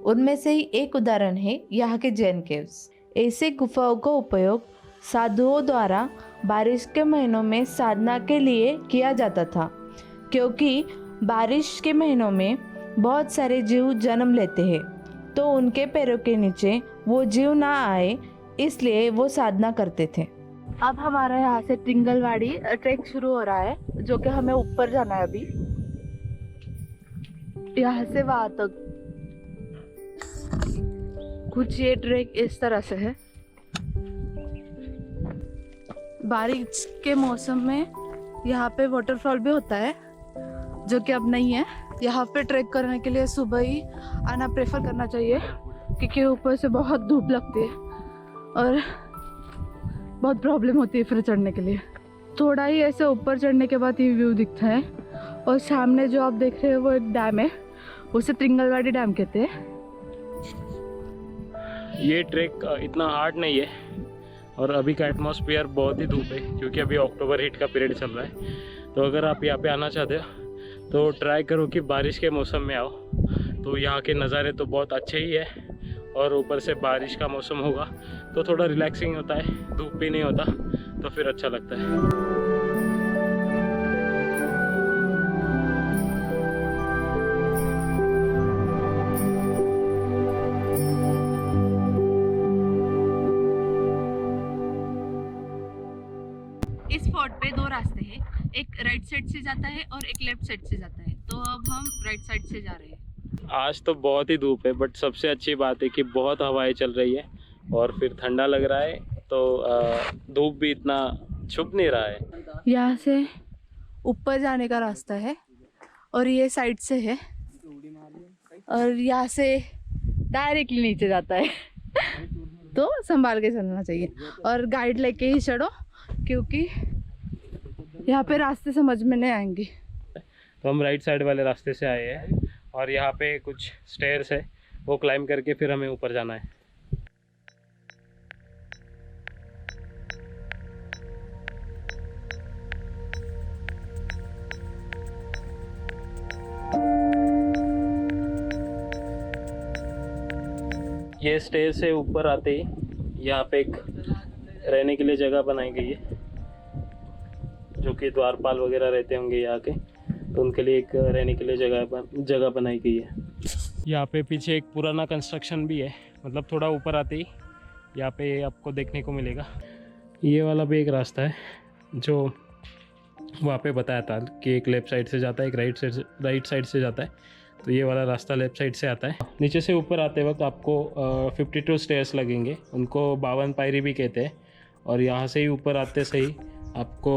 उनमें से ही एक उदाहरण है यहाँ के जैन केव्स। ऐसे गुफाओं का उपयोग साधुओं द्वारा बारिश के महीनों में साधना के लिए किया जाता था, क्योंकि बारिश के महीनों में बहुत सारे जीव जन्म लेते हैं, तो उनके पैरों के नीचे वो जीव ना आए, इसलिए वो साधना करते थे। अब हमारा यहाँ से टिंगलवाड़ी ट्रैक शुरू हो रहा है, जो कि हमें ऊपर जाना है अभी, यहाँ से वहाँ तक। कुछ ये ट्रैक इस तरह से है। बारिश के मौसम में यहाँ पे वाटरफॉल भी होता है, जो कि अब नहीं है। यहाँ पे ट्रैक करने के लिए सुबह ही आना प्रेफर करना चाहिए, क्योंकि ऊपर से बहुत धूप लगती है और बहुत प्रॉब्लम होती है फिर चढ़ने के लिए। थोड़ा ही ऐसे ऊपर चढ़ने के बाद ये व्यू दिखता है, और सामने जो आप देख रहे हैं वो एक डैम है, उसे त्रिंगलवाड़ी डैम कहते हैं। ये ट्रैक इतना हार्ड नहीं है, और अभी का एटमॉस्फेयर बहुत ही धूप है, क्योंकि अभी अक्टूबर हीट का पीरियड चल रहा है। तो अगर आप यहाँ पे आना चाहते हो तो ट्राई करो कि बारिश के मौसम में आओ, तो यहाँ के नज़ारे तो बहुत अच्छे ही है, और ऊपर से बारिश का मौसम होगा तो थोड़ा रिलैक्सिंग होता है, धूप भी नहीं होता, तो फिर अच्छा लगता है। इस फोर्ट पे दो रास्ते हैं, एक राइट साइड से जाता है और एक लेफ्ट साइड से जाता है। तो अब हम राइट साइड से जा रहे हैं। आज तो बहुत ही धूप है, बट सबसे अच्छी बात है कि बहुत हवाएं चल रही है और फिर ठंडा लग रहा है, तो धूप भी इतना छुप नहीं रहा है। यहाँ से ऊपर जाने का रास्ता है और ये साइड से है, और यहाँ से डायरेक्टली नीचे जाता है। तो संभाल के चलना चाहिए और गाइड लेके ही चढ़ो, क्योंकि यहाँ पे रास्ते समझ में नहीं आएंगे। तो हम राइट साइड वाले रास्ते से आए हैं, और यहाँ पे कुछ स्टेयर्स है, वो क्लाइंब करके फिर हमें ऊपर जाना है। ये स्टेज से ऊपर आते ही यहाँ पे एक रहने के लिए जगह बनाई गई है, जो कि द्वारपाल वगैरह रहते होंगे यहाँ के, तो उनके लिए एक रहने के लिए जगह बनाई गई है। यहाँ पे पीछे एक पुराना कंस्ट्रक्शन भी है, मतलब थोड़ा ऊपर आते ही यहाँ पे आपको देखने को मिलेगा। ये वाला भी एक रास्ता है जो वहाँ पे बताया था कि एक लेफ़्ट साइड से जाता है, एक राइट साइड से जाता है। तो ये वाला रास्ता लेफ़्ट साइड से आता है। नीचे से ऊपर आते वक्त आपको 52 स्टेयर्स लगेंगे, उनको 52 पायरी भी कहते हैं। और यहाँ से ही ऊपर आते सही आपको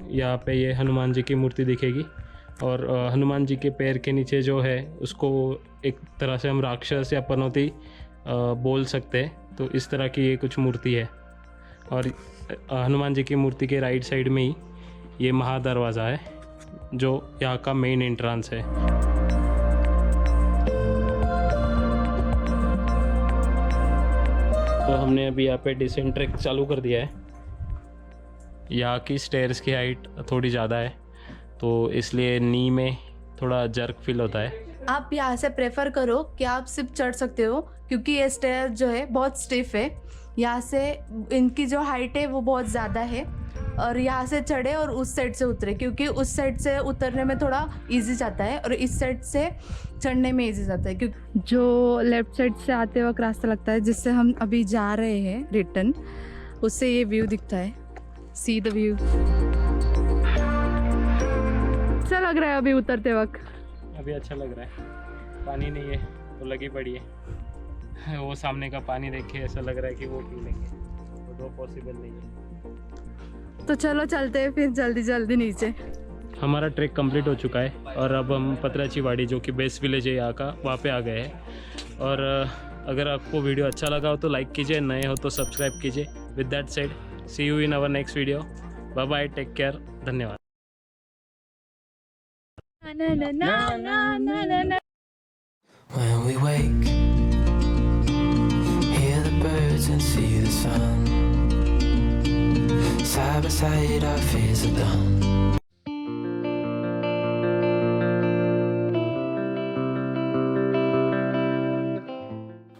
यहाँ पे ये हनुमान जी की मूर्ति दिखेगी, और हनुमान जी के पैर के नीचे जो है उसको एक तरह से हम राक्षस या पनौती बोल सकते हैं। तो इस तरह की ये कुछ मूर्ति है, और हनुमान जी की मूर्ति के राइट साइड में ही ये महादरवाज़ा है, जो यहाँ का मेन एंट्रेंस है। तो हमने अभी यहाँ पे डिसेंट ट्रैक चालू कर दिया है। यहाँ की स्टेयर्स की हाइट थोड़ी ज़्यादा है, तो इसलिए नी में थोड़ा जर्क फील होता है। आप यहाँ से प्रेफर करो कि आप सिर्फ चढ़ सकते हो, क्योंकि ये स्टेयर जो है बहुत स्टिफ है। यहाँ से इनकी जो हाइट है वो बहुत ज़्यादा है, और यहाँ से चढ़े और उस साइड से उतरे, क्योंकि उस साइड से उतरने में थोड़ा इजी जाता है और इस साइड से चढ़ने में इजी जाता है। क्योंकि जो लेफ्ट साइड से आते वक्त रास्ता लगता है जिससे हम अभी जा रहे हैं रिटर्न, उससे ये व्यू दिखता है। See the view. अच्छा लग रहा है अभी उतरते वक्त। अभी अच्छा लग रहा है, पानी नहीं है तो लगी पड़ी है। वो सामने का पानी देख के ऐसा लग रहा है कि वो पी लेंगे, वो पॉसिबल नहीं है। तो चलो चलते हैं फिर जल्दी जल्दी नीचे। हमारा ट्रैक कंप्लीट हो चुका है और अब हम पतराची वाड़ी जो कि बेस्ट विलेज है यहाँ का, वहाँ पे आ गए हैं। और अगर आपको वीडियो अच्छा लगा हो तो लाइक कीजिए, नए हो तो सब्सक्राइब कीजिए। With that said, see you in our next video. Bye bye, take care, धन्यवाद। When we wake, hear the birds and see the sun. Side by side, our fears are done.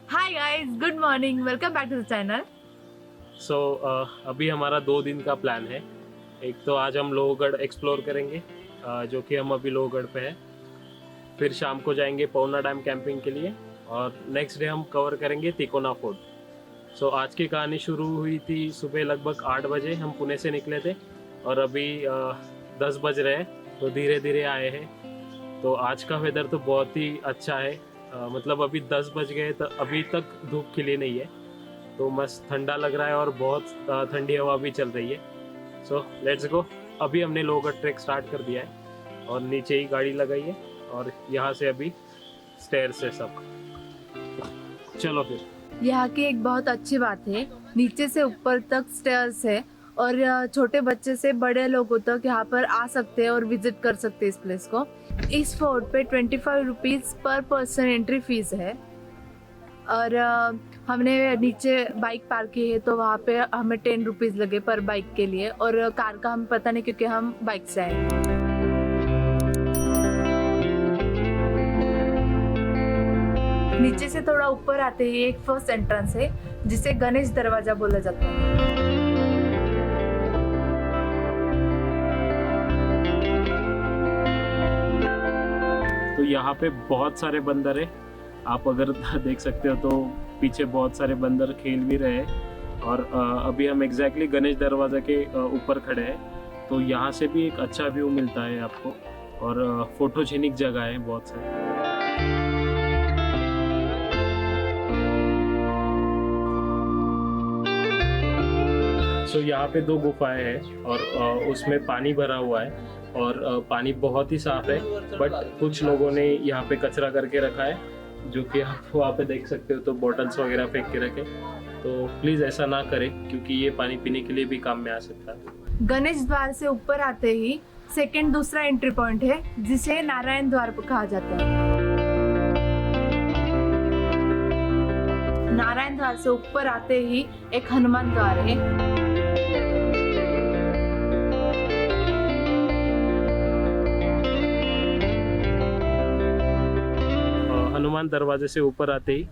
Hi guys, good morning, welcome back to the channel. So अभी हमारा 2 दिन का plan है। एक तो आज हम लोहगढ़ एक्सप्लोर करेंगे, जो कि हम अभी लोहगढ़ पे है। फिर शाम को जाएंगे पौना डैम कैंपिंग के लिए और नेक्स्ट डे हम कवर करेंगे तिकोना फोर्ट। सो आज की कहानी शुरू हुई थी सुबह लगभग 8 बजे, हम पुणे से निकले थे और अभी 10 बज रहे हैं, तो धीरे धीरे आए हैं। तो आज का वेदर तो बहुत ही अच्छा है, मतलब अभी 10 बज गए तो अभी तक धूप खिली नहीं है, तो मस्त ठंडा लग रहा है और बहुत ठंडी हवा भी चल रही है। So let's go. अभी हमने लोहगढ़ ट्रैक स्टार्ट कर दिया है और नीचे ही गाड़ी लगाई है और यहाँ से अभी स्टेयर्स है सब। चलो फिर। यहाँ की एक बहुत अच्छी बात है, नीचे से ऊपर तक स्टेयर्स है और छोटे बच्चे से बड़े लोगों तक यहाँ पर आ सकते हैं और विजिट कर सकते हैं इस प्लेस को। इस फोर्ट पे 25 रुपीज़ पर पर्सन एंट्री फीस है और हमने नीचे बाइक पार्क की है तो वहाँ पे हमें 10 रुपीज़ लगे पर बाइक के लिए, और कार का हमें पता नहीं क्योंकि हम बाइक से आए। नीचे से थोड़ा ऊपर आते ही एक फर्स्ट एंट्रेंस है जिसे गणेश दरवाजा बोला जाता है। तो यहाँ पे बहुत सारे बंदर है, आप अगर देख सकते हो तो पीछे बहुत सारे बंदर खेल भी रहे हैं। और अभी हम एग्जैक्टली गणेश दरवाजा के ऊपर खड़े हैं, तो यहाँ से भी एक अच्छा व्यू मिलता है आपको और फोटोजेनिक जगह है बहुत सारी। तो यहाँ पे 2 गुफाएं हैं और उसमें पानी भरा हुआ है और पानी बहुत ही साफ है, बट कुछ लोगों ने यहाँ पे कचरा करके रखा है, जो कि आप वहाँ पे देख सकते हो। तो बॉटल्स वगैरह फेंक के रखे, तो प्लीज़ ऐसा ना करें क्योंकि ये पानी पीने के लिए भी काम में आ सकता है। गणेश द्वार से ऊपर आते ही दूसरा एंट्री पॉइंट है जिसे नारायण द्वार कहा जाता है। नारायण द्वार से ऊपर आते ही एक हनुमान द्वार है। हनुमान दरवाजे से ऊपर आते ही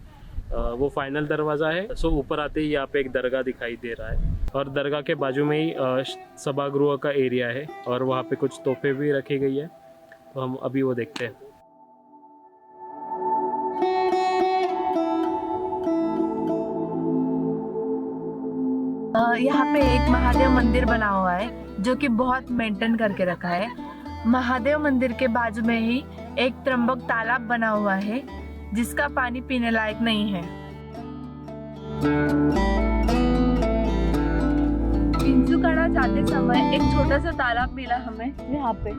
वो फाइनल दरवाज़ा है। सो ऊपर आते ही यहाँ पे एक दरगाह दिखाई दे रहा है और दरगाह के बाजू में ही सभागृह का एरिया है और वहाँ पे कुछ तोहफे भी रखी गई है, तो हम अभी वो देखते हैं। यहाँ पे एक महादेव मंदिर बना हुआ है जो कि बहुत मेंटेन करके रखा है। महादेव मंदिर के बाजू में ही एक त्र्यंबक तालाब बना हुआ है जिसका पानी पीने लायक नहीं है। विंचुकड़ा जाते समय एक छोटा सा तालाब मिला हमें यहाँ पे।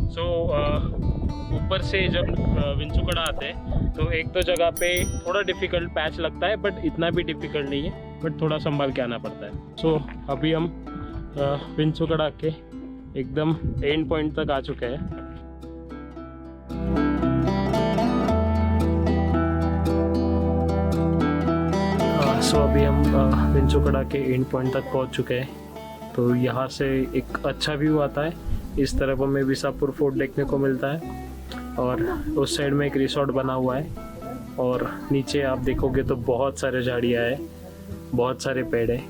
सो ऊपर से जब विंचुकड़ा आते हैं तो एक तो जगह पे थोड़ा डिफिकल्ट पैच लगता है, बट इतना भी डिफिकल्ट नहीं है, बट थोड़ा संभाल के आना पड़ता है। सो अभी हम विंचुकड़ा के एकदम एंड पॉइंट तक आ चुके हैं। सो अभी हम विंचुकड़ा के एंड पॉइंट तक पहुंच चुके हैं। तो यहाँ से एक अच्छा व्यू आता है, इस तरफ हमें विसापुर फोर्ट देखने को मिलता है और उस साइड में एक रिसोर्ट बना हुआ है और नीचे आप देखोगे तो बहुत सारे झाड़ियाँ हैं, बहुत सारे पेड़ हैं,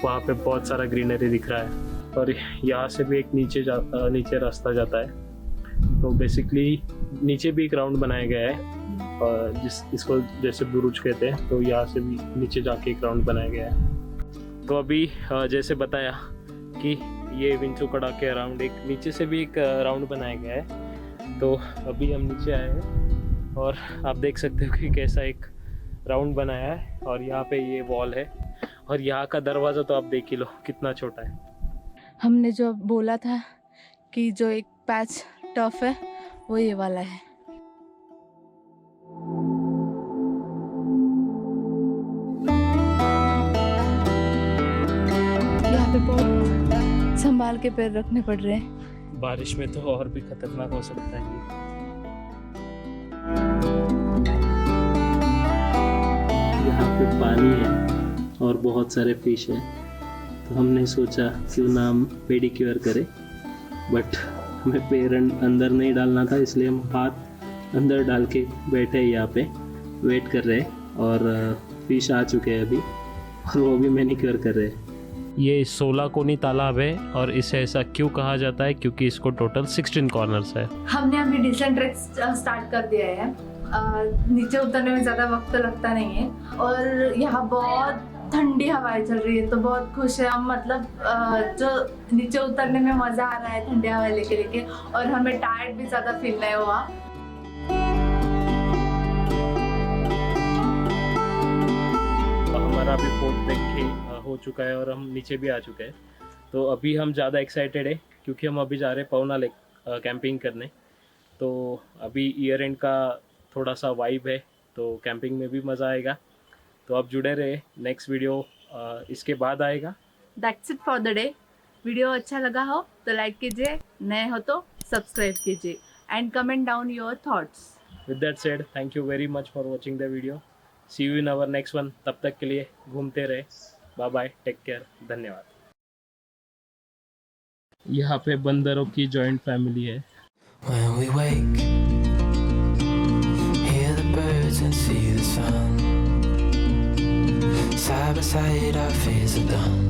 वहाँ पे बहुत सारा ग्रीनरी दिख रहा है और यहाँ से भी एक नीचे रास्ता जाता है। तो बेसिकली नीचे भी एक राउंड बनाया गया है इसको जैसे बुरुज कहते हैं, तो यहाँ से भी नीचे जाके एक राउंड बनाया गया है। तो अभी जैसे बताया कि ये विंचुकड़ा के अराउंड एक नीचे से भी एक राउंड बनाया गया है। तो अभी हम नीचे आए हैं और आप देख सकते हो कि कैसा एक राउंड बनाया है और यहाँ पे ये वॉल है और यहाँ का दरवाज़ा तो आप देख ही लो कितना छोटा है। हमने जो बोला था कि जो एक पैच टफ है वो ये वाला है। यहाँ पे बहुत संभाल के पैर रखने पड़ रहे हैं। बारिश में तो और भी खतरनाक हो सकता है ये। यहाँ पे पानी है और बहुत सारे फिश है, तो हमने सोचा क्यों ना हम पेडिक्योर करें, बट हमें पैर अंदर नहीं डालना था, इसलिए हम हाथ अंदर डाल के बैठे यहाँ पे वेट कर रहे हैं। और फिश आ चुके हैं अभी और वो भी मैनिक्योर कर रहे हैं। ये 16 कोनी तालाब है और इसे ऐसा क्यों कहा जाता है, क्योंकि इसको टोटल 16 कॉर्नर्स है। हमने अभी डिसेंट ट्रैक स्टार्ट कर दिया है। नीचे उतरने में ज़्यादा वक्त लगता नहीं है और यहाँ बहुत ठंडी हवाएं चल रही है, तो बहुत खुश है हम। मतलब जो नीचे उतरने में मज़ा आ रहा है ठंडी हवा लेके और हमें टायर्ड भी ज़्यादा फील नहीं हुआ। हमारा अभी फोर्ट देख के हो चुका है और हम नीचे भी आ चुके हैं, तो अभी हम ज़्यादा एक्साइटेड है क्योंकि हम अभी जा रहे हैं पवना लेक कैंपिंग करने। तो अभी ईयर एंड का थोड़ा सा वाइब है, तो कैंपिंग में भी मज़ा आएगा। तो आप जुड़े रहे, नेक्स्ट वीडियो इसके बाद आएगा। That's it for the day. Video अच्छा लगा हो तो लाइक कीजिए, नए हो तो सब्सक्राइब कीजिए and comment down your thoughts. With that said, thank you very much for watching the video. See you in our next one. तब तक के लिए घूमते रहे, बाय बाय, टेक केयर, धन्यवाद। यहाँ पे बंदरों की जॉइंट फैमिली है। When we wake, hear the birds and see the sun. Side by side, our fears are done.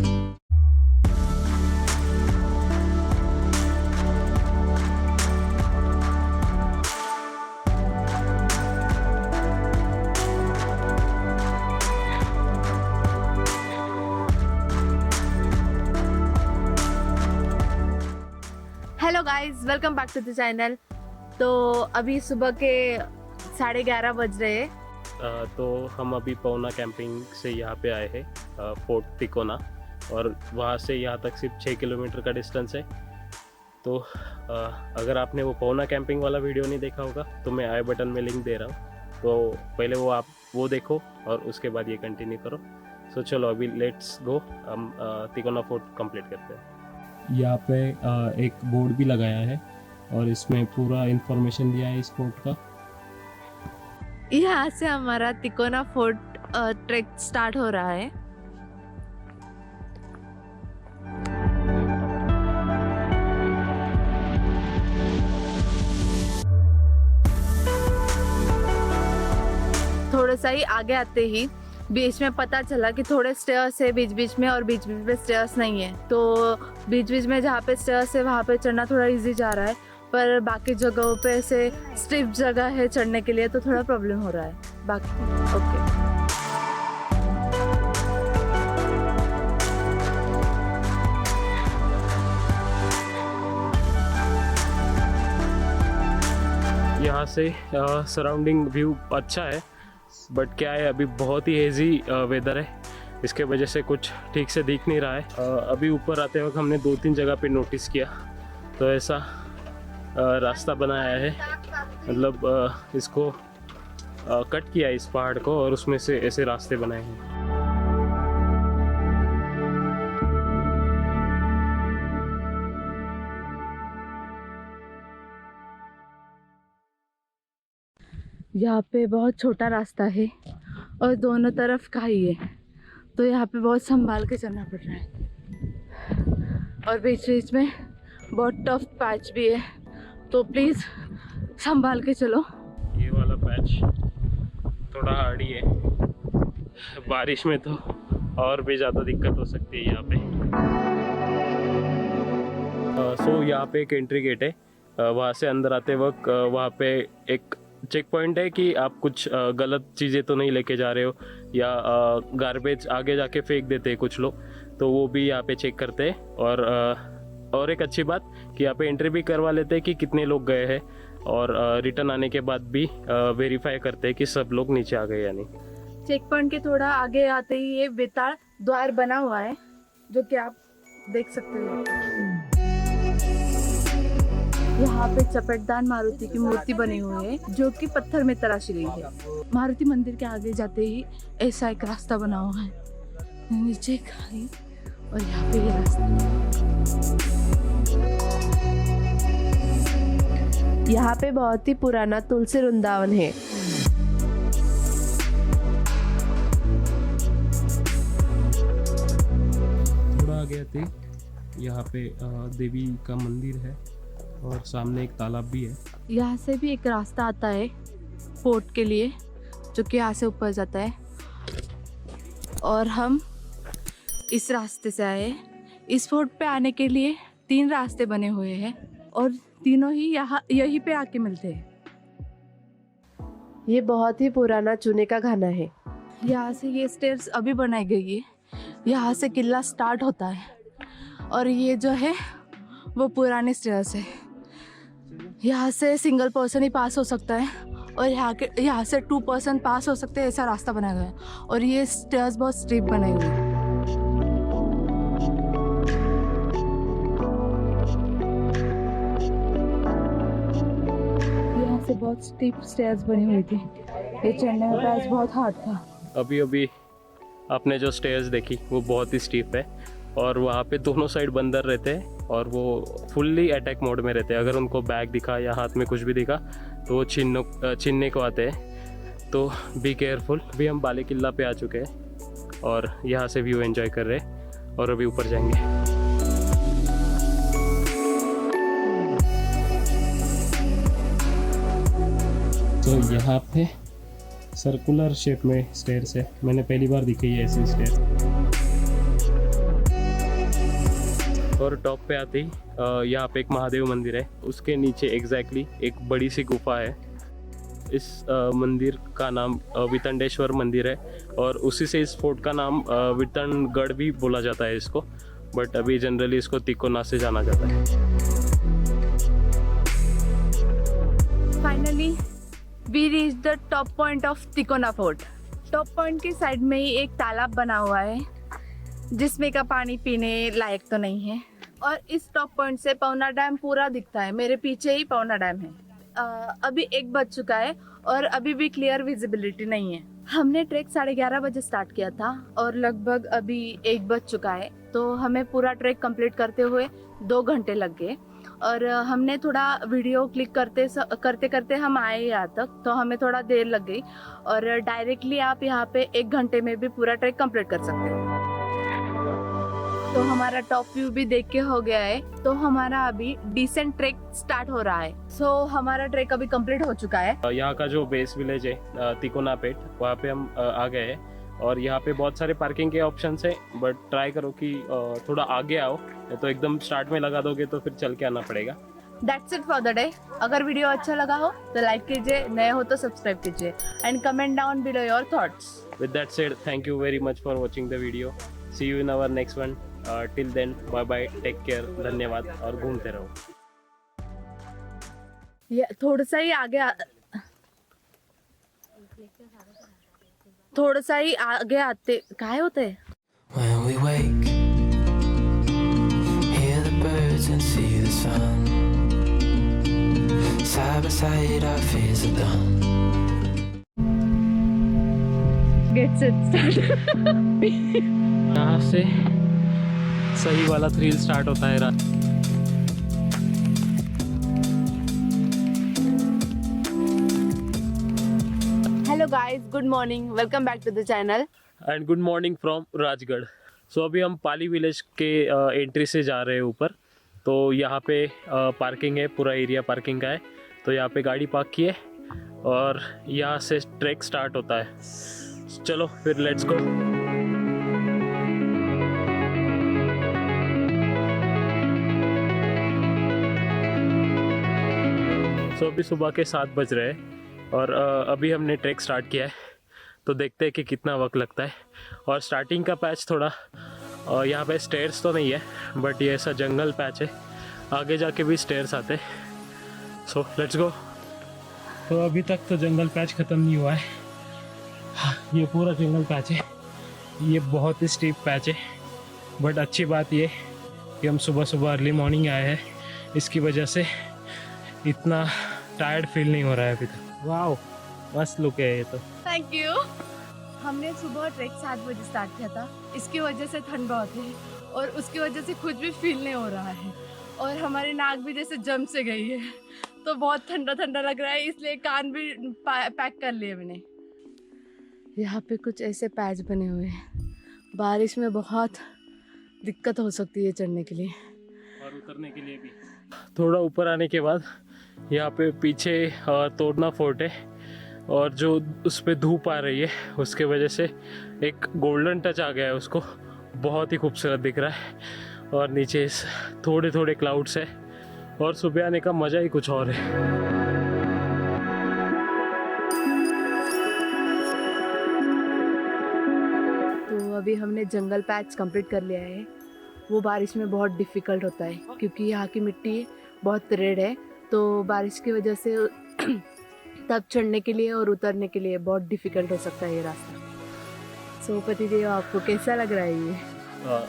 Hello guys, welcome back to the channel. तो अभी सुबह के 11:30 बज रहे हैं। तो हम अभी पवना कैंपिंग से यहाँ पे आए हैं, फोर्ट तिकोना, और वहाँ से यहाँ तक सिर्फ 6 किलोमीटर का डिस्टेंस है। तो अगर आपने वो पवना कैंपिंग वाला वीडियो नहीं देखा होगा तो मैं आई बटन में लिंक दे रहा हूँ, तो पहले वो आप वो देखो और उसके बाद ये कंटिन्यू करो। सो चलो अभी लेट्स गो, हम तिकोना फोर्ट कंप्लीट करते हैं। यहाँ पे एक बोर्ड भी लगाया है और इसमें पूरा इंफॉर्मेशन दिया है इस फोर्ट का। यहाँ से हमारा तिकोना फोर्ट ट्रैक स्टार्ट हो रहा है। थोड़ा सा ही आगे आते ही बीच में पता चला कि थोड़े स्टेयर्स है बीच बीच में और बीच बीच में स्टेयर्स नहीं है। तो बीच बीच में जहाँ पे स्टेयर्स है वहाँ पे चढ़ना थोड़ा इजी जा रहा है, पर बाकी जगहों पे ऐसे स्टिफ जगह है चढ़ने के लिए, तो थोड़ा प्रॉब्लम हो रहा है। बाकी ओके। यहाँ से सराउंडिंग व्यू अच्छा है, बट क्या है अभी बहुत ही हेजी वेदर है, इसके वजह से कुछ ठीक से दिख नहीं रहा है। अभी ऊपर आते वक्त हमने 2-3 जगह पे नोटिस किया, तो ऐसा रास्ता बनाया है, मतलब इसको कट किया इस पहाड़ को और उसमें से ऐसे रास्ते बनाए हैं। यहाँ पे बहुत छोटा रास्ता है और दोनों तरफ खाई है, तो यहाँ पे बहुत संभाल के चलना पड़ रहा है और बीच बीच में बहुत टफ पैच भी है, तो प्लीज़ संभाल के चलो। ये वाला पैच थोड़ा हार्डी है, बारिश में तो और भी ज़्यादा दिक्कत हो सकती है यहाँ पे। सो यहाँ पे एक एंट्री गेट है, वहाँ से अंदर आते वक्त वहाँ पे एक चेक पॉइंट है कि आप कुछ गलत चीज़ें तो नहीं लेके जा रहे हो, या गार्बेज आगे जाके फेंक देते हैं कुछ लोग, तो वो भी यहाँ पे चेक करते हैं। और एक अच्छी बात कि यहाँ पे एंट्री भी करवा लेते हैं कि कितने लोग गए हैं, और रिटर्न आने के बाद भी वेरीफाई करते हैं कि सब लोग नीचे आ गए या नहीं। चेक पॉइंट के थोड़ा आगे आते ही ये बेताल द्वार बना हुआ है, जो कि आप देख सकते हो। यहाँ पे चपेटदान मारुति की मूर्ति बनी हुई है, जो कि पत्थर में तराशी गई है। मारुति मंदिर के आगे जाते ही ऐसा एक रास्ता बना हुआ है, नीचे खाई और यहाँ पे ये रास्ता। यहाँ पे बहुत ही पुराना तुलसी वृंदावन है। थोड़ा आगे आते यहाँ पे देवी का मंदिर है और सामने एक तालाब भी है। यहाँ से भी एक रास्ता आता है फोर्ट के लिए, जो कि यहाँ से ऊपर जाता है, और हम इस रास्ते से आए। इस फोर्ट पे आने के लिए 3 रास्ते बने हुए हैं और तीनों ही यहाँ यहीं पे आके मिलते हैं। ये बहुत ही पुराना चूने का खाना है। यहाँ से ये स्टेयर्स अभी बनाई गई है। यहाँ से किला स्टार्ट होता है और ये जो है वो पुराने स्टेयर्स है। यहाँ से सिंगल पर्सन ही पास हो सकता है और यहाँ से 2 पर्सन पास हो सकते हैं, ऐसा रास्ता बनाया गया है। और ये स्टेयर्स बहुत स्टीप बनाई हुई है। यहाँ से बहुत स्टीप स्टेयर्स बनी हुई थी, ये चढ़ने में पैच बहुत हार्ड था। अभी अभी आपने जो स्टेयर्स देखी वो बहुत ही स्टीप है और वहाँ पे दोनों साइड बंदर रहते हैं और वो फुल्ली अटैक मोड में रहते हैं। अगर उनको बैग दिखा या हाथ में कुछ भी दिखा तो वो छीनने को आते हैं, तो बी केयरफुल। अभी हम बाले किला पे आ चुके हैं और यहाँ से व्यू एंजॉय कर रहे हैं और अभी ऊपर जाएंगे। तो यहाँ पे सर्कुलर शेप में स्टेयर्स है, मैंने पहली बार दिखी है ऐसी स्टेयर। और टॉप पे आते ही यहाँ पे एक महादेव मंदिर है, उसके नीचे एग्जैक्टली एक बड़ी सी गुफा है। इस मंदिर का नाम वितंडेश्वर मंदिर है और उसी से इस फोर्ट का नाम वितंडगढ़ भी बोला जाता है इसको, बट अभी जनरली इसको तिकोना से जाना जाता है। Finally we reach the top point of Tikona fort. Top point की साइड में ही एक तालाब बना हुआ है, जिसमें का पानी पीने लायक तो नहीं है। और इस टॉप पॉइंट से पवना डैम पूरा दिखता है। मेरे पीछे ही पवना डैम है। अभी 1 बज चुका है और अभी भी क्लियर विजिबिलिटी नहीं है। हमने ट्रैक 11:30 बजे स्टार्ट किया था और लगभग अभी 1 बज चुका है, तो हमें पूरा ट्रैक कंप्लीट करते हुए 2 घंटे लग गए। और हमने थोड़ा वीडियो क्लिक करते करते हम आए यहाँ तक, तो हमें थोड़ा देर लग गई। और डायरेक्टली आप यहाँ पे 1 घंटे में भी पूरा ट्रैक कंप्लीट कर सकते हो। तो हमारा टॉप व्यू भी देख के हो गया है, तो हमारा अभी डिसेंट ट्रैक स्टार्ट हो रहा है। सो हमारा ट्रैक अभी कंप्लीट हो चुका है। यहाँ का जो बेस विलेज है तिकोना पेट, वहाँ पे हम आ गए हैं और यहाँ पे बहुत सारे पार्किंग के ऑप्शंस है, बट ट्राई करो कि थोड़ा आगे आओ, तो एकदम स्टार्ट में लगा दोगे तो फिर चल के आना पड़ेगा। That's it for the day. अगर वीडियो अच्छा लगा हो तो लाइक कीजिए, नए हो तो सब्सक्राइब कीजिए and comment down below your thoughts. With that said, thank you very much for watching the video. See you in our next one. Till then, bye bye, take care, धन्यवाद और घूमते रहो। ये थोड़ा सा ही आगे आते काय होते। When we wake, hear the birds and see the sun. Side by side, our fears are done. Get set start। यहाँ से सही वाला थ्रिल स्टार्ट होता है रात। Hello guys, good morning, welcome back to the channel and good morning from Rajgarh. So अभी हम पाली village के एंट्री से जा रहे हैं ऊपर। तो यहाँ पे पार्किंग है, पूरा एरिया पार्किंग का है, तो यहाँ पे गाड़ी पार्क की है और यहाँ से ट्रैक स्टार्ट होता है। चलो फिर लेट्स गो। सो अभी सुबह के 7 बज रहे हैं और अभी हमने ट्रैक स्टार्ट किया है, तो देखते हैं कि कितना वक्त लगता है। और स्टार्टिंग का पैच थोड़ा यहाँ पे स्टेयर्स तो नहीं है, बट ये ऐसा जंगल पैच है, आगे जाके भी स्टेयर्स आते हैं। So let's go. तो अभी तक तो जंगल पैच ख़त्म नहीं हुआ है, ये पूरा जंगल पैच है, ये बहुत ही स्टीप पैच है, बट अच्छी बात ये कि हम सुबह सुबह अर्ली मॉर्निंग आए हैं, इसकी वजह से इतना टायर्ड फील नहीं हो रहा है अभी तक। वाह, मस्त लुक है ये तो। Thank you. हमने सुबह ट्रैक 7 बजे स्टार्ट किया था, इसकी वजह से ठंड बहुत है और उसकी वजह से कुछ भी फील नहीं हो रहा है और हमारी नाक भी जैसे जम से गई है, तो बहुत ठंडा ठंडा लग रहा है, इसलिए कान भी पैक कर लिए मैंने। यहाँ पे कुछ ऐसे पैच बने हुए हैं, बारिश में बहुत दिक्कत हो सकती है चढ़ने के लिए और उतरने के लिए भी। थोड़ा ऊपर आने के बाद यहाँ पे पीछे तोड़ना फोर्ट है और जो उस पर धूप आ रही है उसके वजह से एक गोल्डन टच आ गया है उसको, बहुत ही खूबसूरत दिख रहा है। और नीचे थोड़े थोड़े क्लाउड्स है और सुबह आने का मज़ा ही कुछ और है। तो अभी हमने जंगल पैच कंप्लीट कर लिया है। वो बारिश में बहुत डिफ़िकल्ट होता है क्योंकि यहाँ की मिट्टी बहुत रेड है, तो बारिश की वजह से तब चढ़ने के लिए और उतरने के लिए बहुत डिफ़िकल्ट हो सकता है ये रास्ता। सो पतिदेव, आपको कैसा लग रहा है ये?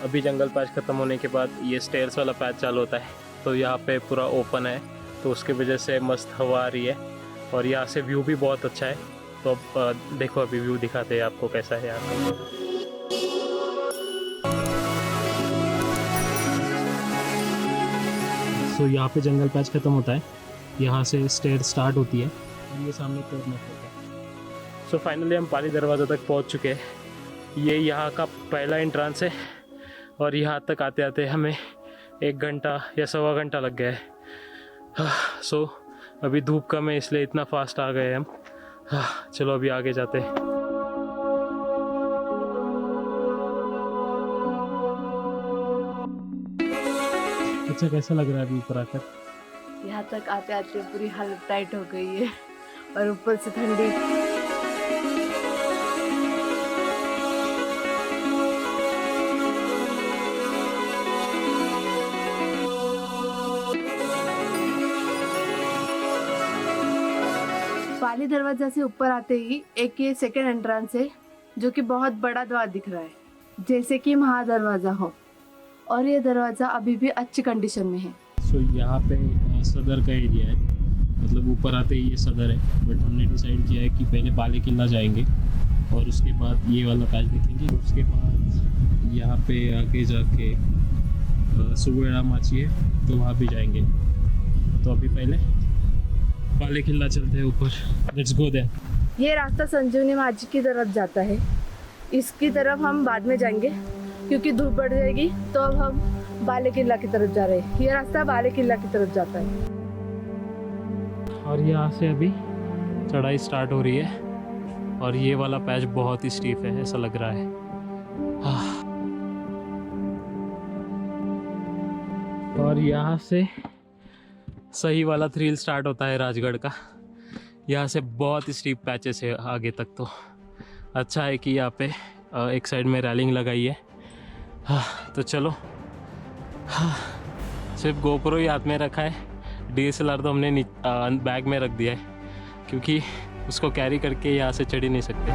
अभी जंगल पैच ख़त्म होने के बाद ये स्टेयर्स वाला पैच चालू होता है, तो यहाँ पे पूरा ओपन है, तो उसकी वजह से मस्त हवा आ रही है और यहाँ से व्यू भी बहुत अच्छा है। तो अब देखो, अभी व्यू दिखाते हैं आपको कैसा है यहाँ पे। तो यहाँ पे जंगल पैच ख़त्म होता है, यहाँ से स्टेयर स्टार्ट होती है और ये सामने तोड़ना होता है। सो फाइनली हम पाली दरवाज़ा तक पहुँच चुके हैं। ये यहाँ का पहला एंट्रेंस है और यहाँ तक आते आते हमें 1 घंटा या 1.25 घंटा लग गया है। सो अभी धूप कम है इसलिए इतना फास्ट आ गए हम। चलो अभी आगे जाते हैं। अच्छा, कैसा लग रहा है अभी ऊपर आकर? यहाँ तक आते आते पूरी हालत टाइट हो गई है और ऊपर से ठंडी। पाली दरवाजा से ऊपर आते ही एक ये सेकंड एंट्रेंस है जो कि बहुत बड़ा द्वार दिख रहा है, जैसे कि महादरवाजा हो, और ये दरवाज़ा अभी भी अच्छी कंडीशन में है। सो यहाँ पे सदर का एरिया है, मतलब ऊपर आते ही ये सदर है, बट हमने डिसाइड किया है कि पहले बाले किला जाएंगे और उसके बाद ये वाला पैच देखेंगे। उसके बाद यहाँ पे आगे जाके सुबेड़ा माची है तो वहाँ भी जाएंगे। तो अभी पहले बाले किला चलते हैं ऊपर। Let's go there. ये रास्ता संजीवनी माची की तरफ जाता है, इसकी तरफ हम बाद में जाएंगे क्योंकि धूप बढ़ जाएगी, तो अब हम बाले किला की तरफ जा रहे हैं। ये रास्ता बाले किला की तरफ जाता है और यहाँ से अभी चढ़ाई स्टार्ट हो रही है और ये वाला पैच बहुत ही स्टीफ है, ऐसा लग रहा है। और यहाँ से सही वाला थ्रिल स्टार्ट होता है राजगढ़ का। यहाँ से बहुत ही स्टीप पैचेस है आगे तक। तो अच्छा है कि यहाँ पे एक साइड में रेलिंग लगाई है। तो चलो, सिर्फ गोप्रो ही हाथ में रखा है, DSLR तो हमने बैग में रख दिया है क्योंकि उसको कैरी करके यहाँ से चढ़ ही नहीं सकते।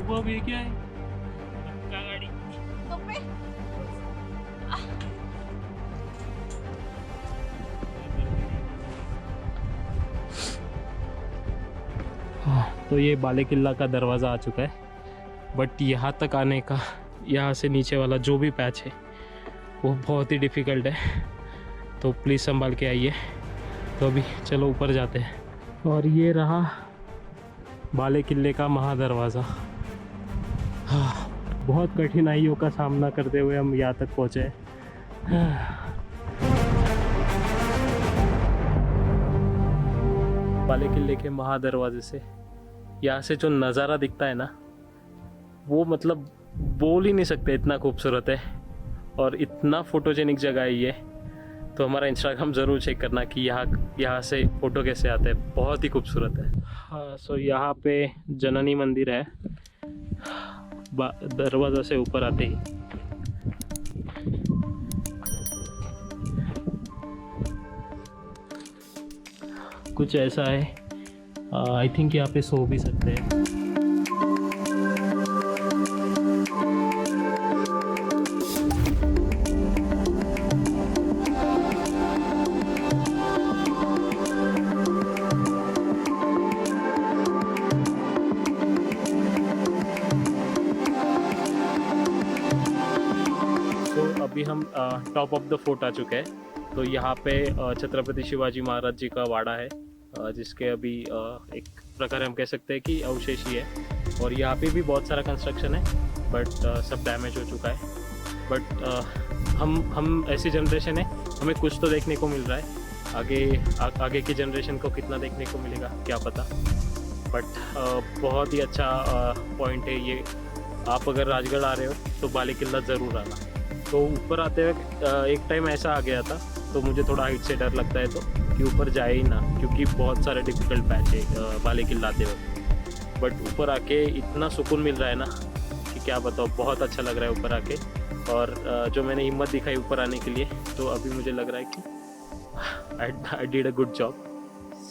वो भी क्या है, गाड़ी तो ये बाले किला का दरवाज़ा आ चुका है, बट यहाँ तक आने का, यहाँ से नीचे वाला जो भी पैच है वो बहुत ही डिफ़िकल्ट है, तो प्लीज़ संभाल के आइए। तो अभी चलो ऊपर जाते हैं। और ये रहा बाले किले का महादरवाज़ा। बहुत कठिनाइयों का सामना करते हुए हम यहाँ तक पहुँचे। बाले किले के महादरवाजे से यहाँ से जो नज़ारा दिखता है ना, वो मतलब बोल ही नहीं सकते, इतना खूबसूरत है और इतना फोटोजेनिक जगह है ये। तो हमारा इंस्टाग्राम ज़रूर चेक करना कि यहाँ से फ़ोटो कैसे आते हैं, बहुत ही खूबसूरत है। हाँ, सो यहाँ पे जननी मंदिर है दरवाज़ा से ऊपर आते ही। कुछ ऐसा है। आई थिंक यहाँ पे सो भी सकते हैं। तो अभी हम टॉप ऑफ द फोर्ट आ चुके हैं। तो यहाँ पे छत्रपति शिवाजी महाराज जी का वाड़ा है, जिसके अभी एक प्रकार हम कह सकते हैं कि अवशेष ही है। और यहाँ पे भी बहुत सारा कंस्ट्रक्शन है, बट सब डैमेज हो चुका है। बट हम ऐसी जनरेशन है, हमें कुछ तो देखने को मिल रहा है। आगे की जनरेशन को कितना देखने को मिलेगा क्या पता। बट बहुत ही अच्छा पॉइंट है ये। आप अगर राजगढ़ आ रहे हो तो बाले किला ज़रूर आना। तो ऊपर आते हुए एक टाइम ऐसा आ गया था, तो मुझे थोड़ा हाइट से डर लगता है तो कि ऊपर जाए ही ना, क्योंकि बहुत सारे डिफ़िकल्ट पैच है बाले किला आते वक्त। बट ऊपर आके इतना सुकून मिल रहा है ना कि क्या बताओ, बहुत अच्छा लग रहा है ऊपर आके। और जो मैंने हिम्मत दिखाई ऊपर आने के लिए, तो अभी मुझे लग रहा है कि I did a good job.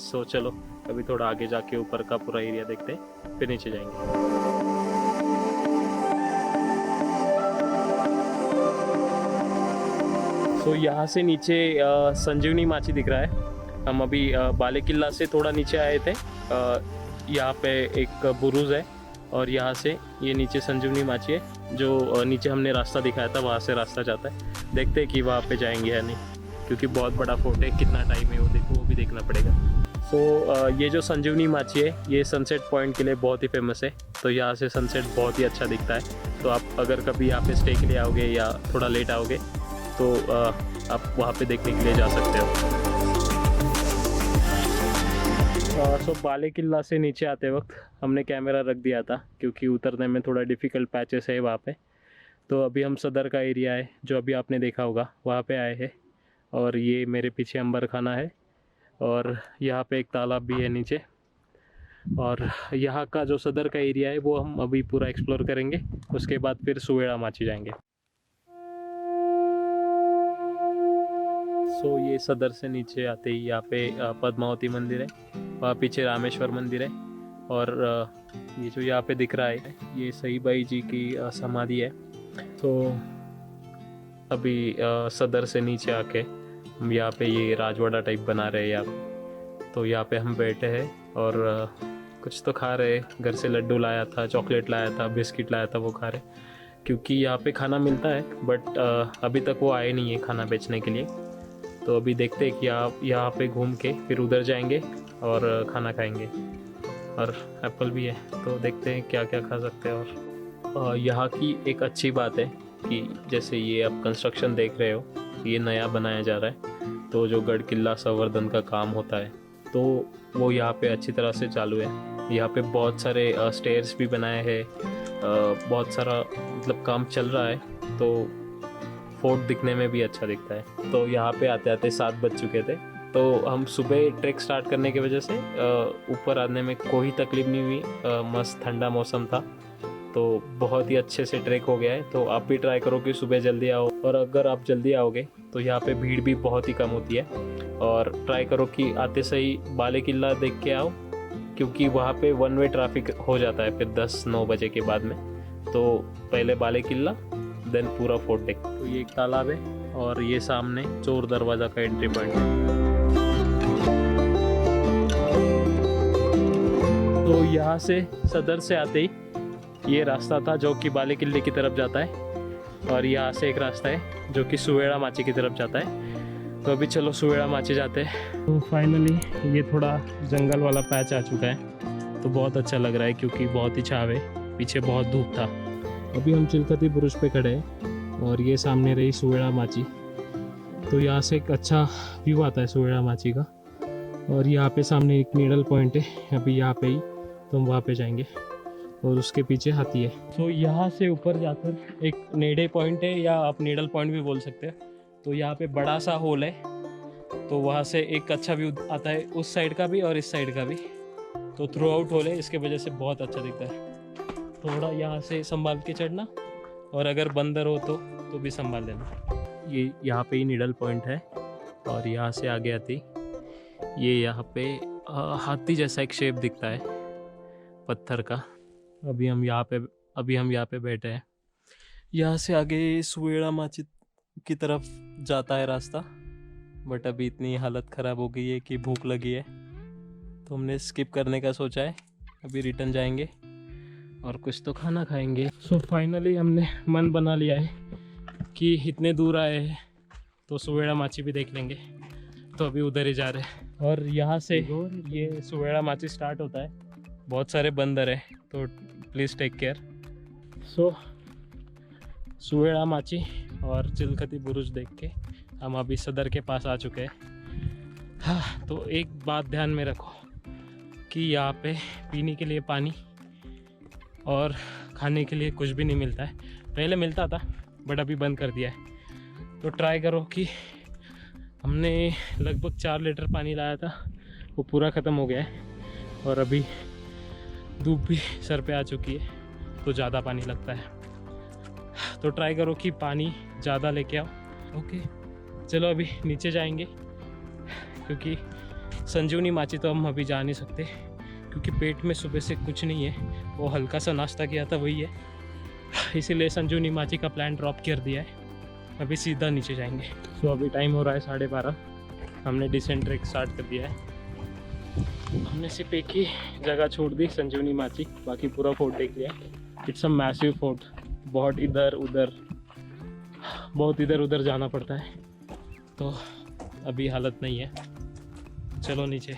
So चलो अभी थोड़ा आगे जाके ऊपर का पूरा एरिया देखते हैं, फिर नीचे जाएंगे। तो यहाँ से नीचे संजीवनी माची दिख रहा है। हम अभी बाले किला से थोड़ा नीचे आए थे। यहाँ पे एक बुरुज है और यहाँ से ये नीचे संजीवनी माची है। जो नीचे हमने रास्ता दिखाया था, वहाँ से रास्ता जाता है। देखते हैं कि वहाँ पे जाएंगे या नहीं, क्योंकि बहुत बड़ा फोर्ट है। कितना टाइम है वो भी देखना पड़ेगा। तो ये जो संजीवनी माची है, ये सनसेट पॉइंट के लिए बहुत ही फेमस है। तो यहाँ से सनसेट बहुत ही अच्छा दिखता है। तो आप अगर कभी यहाँ पे स्टे के लिए आओगे या थोड़ा लेट आओगे तो आप वहाँ पे देखने के लिए जा सकते हो। सो बाले किला से नीचे आते वक्त हमने कैमरा रख दिया था, क्योंकि उतरने में थोड़ा डिफ़िकल्ट पैचेस है वहाँ पे। तो अभी हम सदर का एरिया है, जो अभी आपने देखा होगा, वहाँ पे आए हैं। और ये मेरे पीछे अंबर खाना है, और यहाँ पे एक तालाब भी है नीचे। और यहाँ का जो सदर का एरिया है वो हम अभी पूरा एक्सप्लोर करेंगे। उसके बाद फिर सुवेड़ा माची जाएंगे। सो ये सदर से नीचे आते ही यहाँ पे पद्मावती मंदिर है, वहाँ पीछे रामेश्वर मंदिर है। और ये जो यहाँ पे दिख रहा है, ये सईबाई जी की समाधि है। तो अभी सदर से नीचे आके हम यहाँ पे ये राजवाड़ा टाइप बना रहे हैं यहाँ। तो यहाँ पे हम बैठे हैं और कुछ तो खा रहे। घर से लड्डू लाया था, चॉकलेट लाया था, बिस्किट लाया था, वो खा रहे। क्योंकि यहाँ पे खाना मिलता है, बट अभी तक वो आए नहीं है खाना बेचने के लिए। तो अभी देखते हैं कि यहाँ पे घूम के फिर उधर जाएंगे और खाना खाएंगे। और एप्पल भी है, तो देखते हैं क्या क्या खा सकते हैं। और यहाँ की एक अच्छी बात है कि जैसे ये आप कंस्ट्रक्शन देख रहे हो, ये नया बनाया जा रहा है। तो जो गढ़ किला संवर्धन का काम होता है, तो वो यहाँ पे अच्छी तरह से चालू है। यहाँ पे बहुत सारे स्टेयर्स भी बनाए हैं, बहुत सारा मतलब काम चल रहा है। तो फोर्ट दिखने में भी अच्छा दिखता है। तो यहाँ पे आते आते 7 बज चुके थे। तो हम सुबह ट्रैक स्टार्ट करने की वजह से ऊपर आने में कोई तकलीफ नहीं हुई। मस्त ठंडा मौसम था, तो बहुत ही अच्छे से ट्रैक हो गया है। तो आप भी ट्राई करो कि सुबह जल्दी आओ। और अगर आप जल्दी आओगे तो यहाँ पे भीड़ भी बहुत ही कम होती है। और ट्राई करो कि आते सही बाले किला देख के आओ, क्योंकि वहाँ पे 1 वे ट्रैफिक हो जाता है फिर 10-9 बजे के बाद में। तो पहले बाले किला, देन पूरा फोर्ट देख। तो ये एक तालाब है और ये सामने चोर दरवाज़ा का एंट्री पॉइंट है। तो यहाँ से सदर से आते ही ये रास्ता था जो कि बाले किले की तरफ जाता है, और यहाँ से एक रास्ता है जो कि सुवेड़ा माची की तरफ जाता है। तो अभी चलो सुवेड़ा माची जाते हैं। तो फाइनली ये थोड़ा जंगल वाला पैच आ चुका है, तो बहुत अच्छा लग रहा है क्योंकि बहुत ही छाव है, पीछे बहुत धूप था। अभी हम चिलकती बुरुज पे खड़े हैं और ये सामने रही सुवेड़ा माची। तो यहाँ से एक अच्छा व्यू आता है सुवेड़ा माची का। और यहाँ पे सामने एक नीडल पॉइंट है, अभी यहाँ पे ही, तो हम वहाँ पे जाएंगे। और उसके पीछे हाथी है। तो यहाँ से ऊपर जाकर एक नेडे पॉइंट है, या आप नीडल पॉइंट भी बोल सकते हैं। तो यहाँ पे बड़ा सा होल है, तो वहाँ से एक अच्छा व्यू आता है, उस साइड का भी और इस साइड का भी। तो थ्रू आउट होल है, इसके वजह से बहुत अच्छा दिखता है। थोड़ा यहाँ से संभाल के चढ़ना, और अगर बंदर हो तो भी संभाल लेना। ये यहाँ पे ही नीडल पॉइंट है, और यहाँ से आगे आती ये यहाँ पे हाथी जैसा एक शेप दिखता है पत्थर का। अभी हम यहाँ पे बैठे हैं। यहाँ से आगे सुवेड़ा माची की तरफ जाता है रास्ता, बट अभी इतनी हालत ख़राब हो गई है कि भूख लगी है, तो हमने स्किप करने का सोचा है। अभी रिटर्न जाएंगे और कुछ तो खाना खाएंगे। सो फाइनली हमने मन बना लिया है कि इतने दूर आए हैं तो सुवेड़ा माची भी देख लेंगे, तो अभी उधर ही जा रहे हैं। और यहाँ से ये सुवेड़ा माची स्टार्ट होता है। बहुत सारे बंदर है, तो प्लीज़ टेक केयर। सो सुवेड़ा माची और चिलखती बुरुज देख के हम अभी सदर के पास आ चुके हैं। हाँ, तो एक बात ध्यान में रखो कि यहाँ पे पीने के लिए पानी और खाने के लिए कुछ भी नहीं मिलता है। पहले मिलता था बट अभी बंद कर दिया है। तो ट्राई करो कि हमने लगभग 4 लीटर पानी लाया था, वो पूरा ख़त्म हो गया है और अभी धूप भी सर पे आ चुकी है, तो ज़्यादा पानी लगता है। तो ट्राई करो कि पानी ज़्यादा लेके आओ। ओके, चलो अभी नीचे जाएंगे, क्योंकि संजीवनी माची तो हम अभी जा नहीं सकते, क्योंकि पेट में सुबह से कुछ नहीं है। वो हल्का सा नाश्ता किया था वही है, इसीलिए संजीवनी माची का प्लान ड्रॉप कर दिया है। अभी सीधा नीचे जाएंगे। सो अभी टाइम हो रहा है 12:30। हमने डिसेंट ट्रैक स्टार्ट कर दिया है। हमने सिर्फ एक ही जगह छोड़ दी, संजीवनी माची, बाकी पूरा फोर्ट देख लिया। It's a massive fort. बहुत इधर उधर जाना पड़ता है, तो अभी हालत नहीं है। चलो नीचे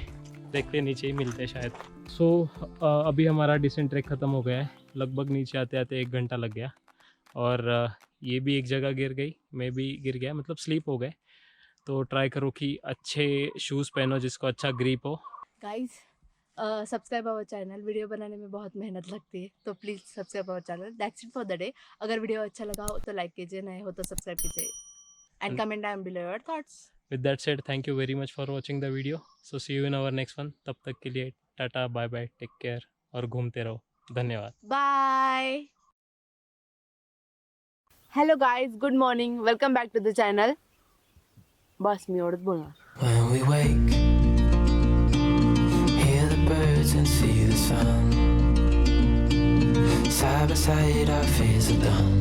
देखते हैं, नीचे ही मिलते हैं शायद। सो अभी हमारा डिसेंट ट्रैक ख़त्म हो गया है। लगभग नीचे आते आते 1 घंटा लग गया, और ये भी एक जगह गिर गई, मैं भी गिर गया, मतलब स्लीप हो गए। तो ट्राई करो कि अच्छे शूज़ पहनो जिसको अच्छा ग्रिप हो। Guys, subscribe our channel. Video बनाने में बहुत मेहनत लगती है, तो please subscribe our channel. That's it for the day. अगर वीडियो अच्छा लगा हो तो लाइक कीजिए, नए हो तो सब्सक्राइब कीजिए, and comment down below your thoughts. With that said, thank you very much for watching the video. So see you in our next one. तब तक के लिए टाटा, बाय बाय, टेक केयर और घूमते रहो। धन्यवाद। बाय। Hello guys, good morning, welcome back to the channel. बस मी एवढंच बोलणार. When we wake, hear the birds and see the sun. Side by side, our fears are done.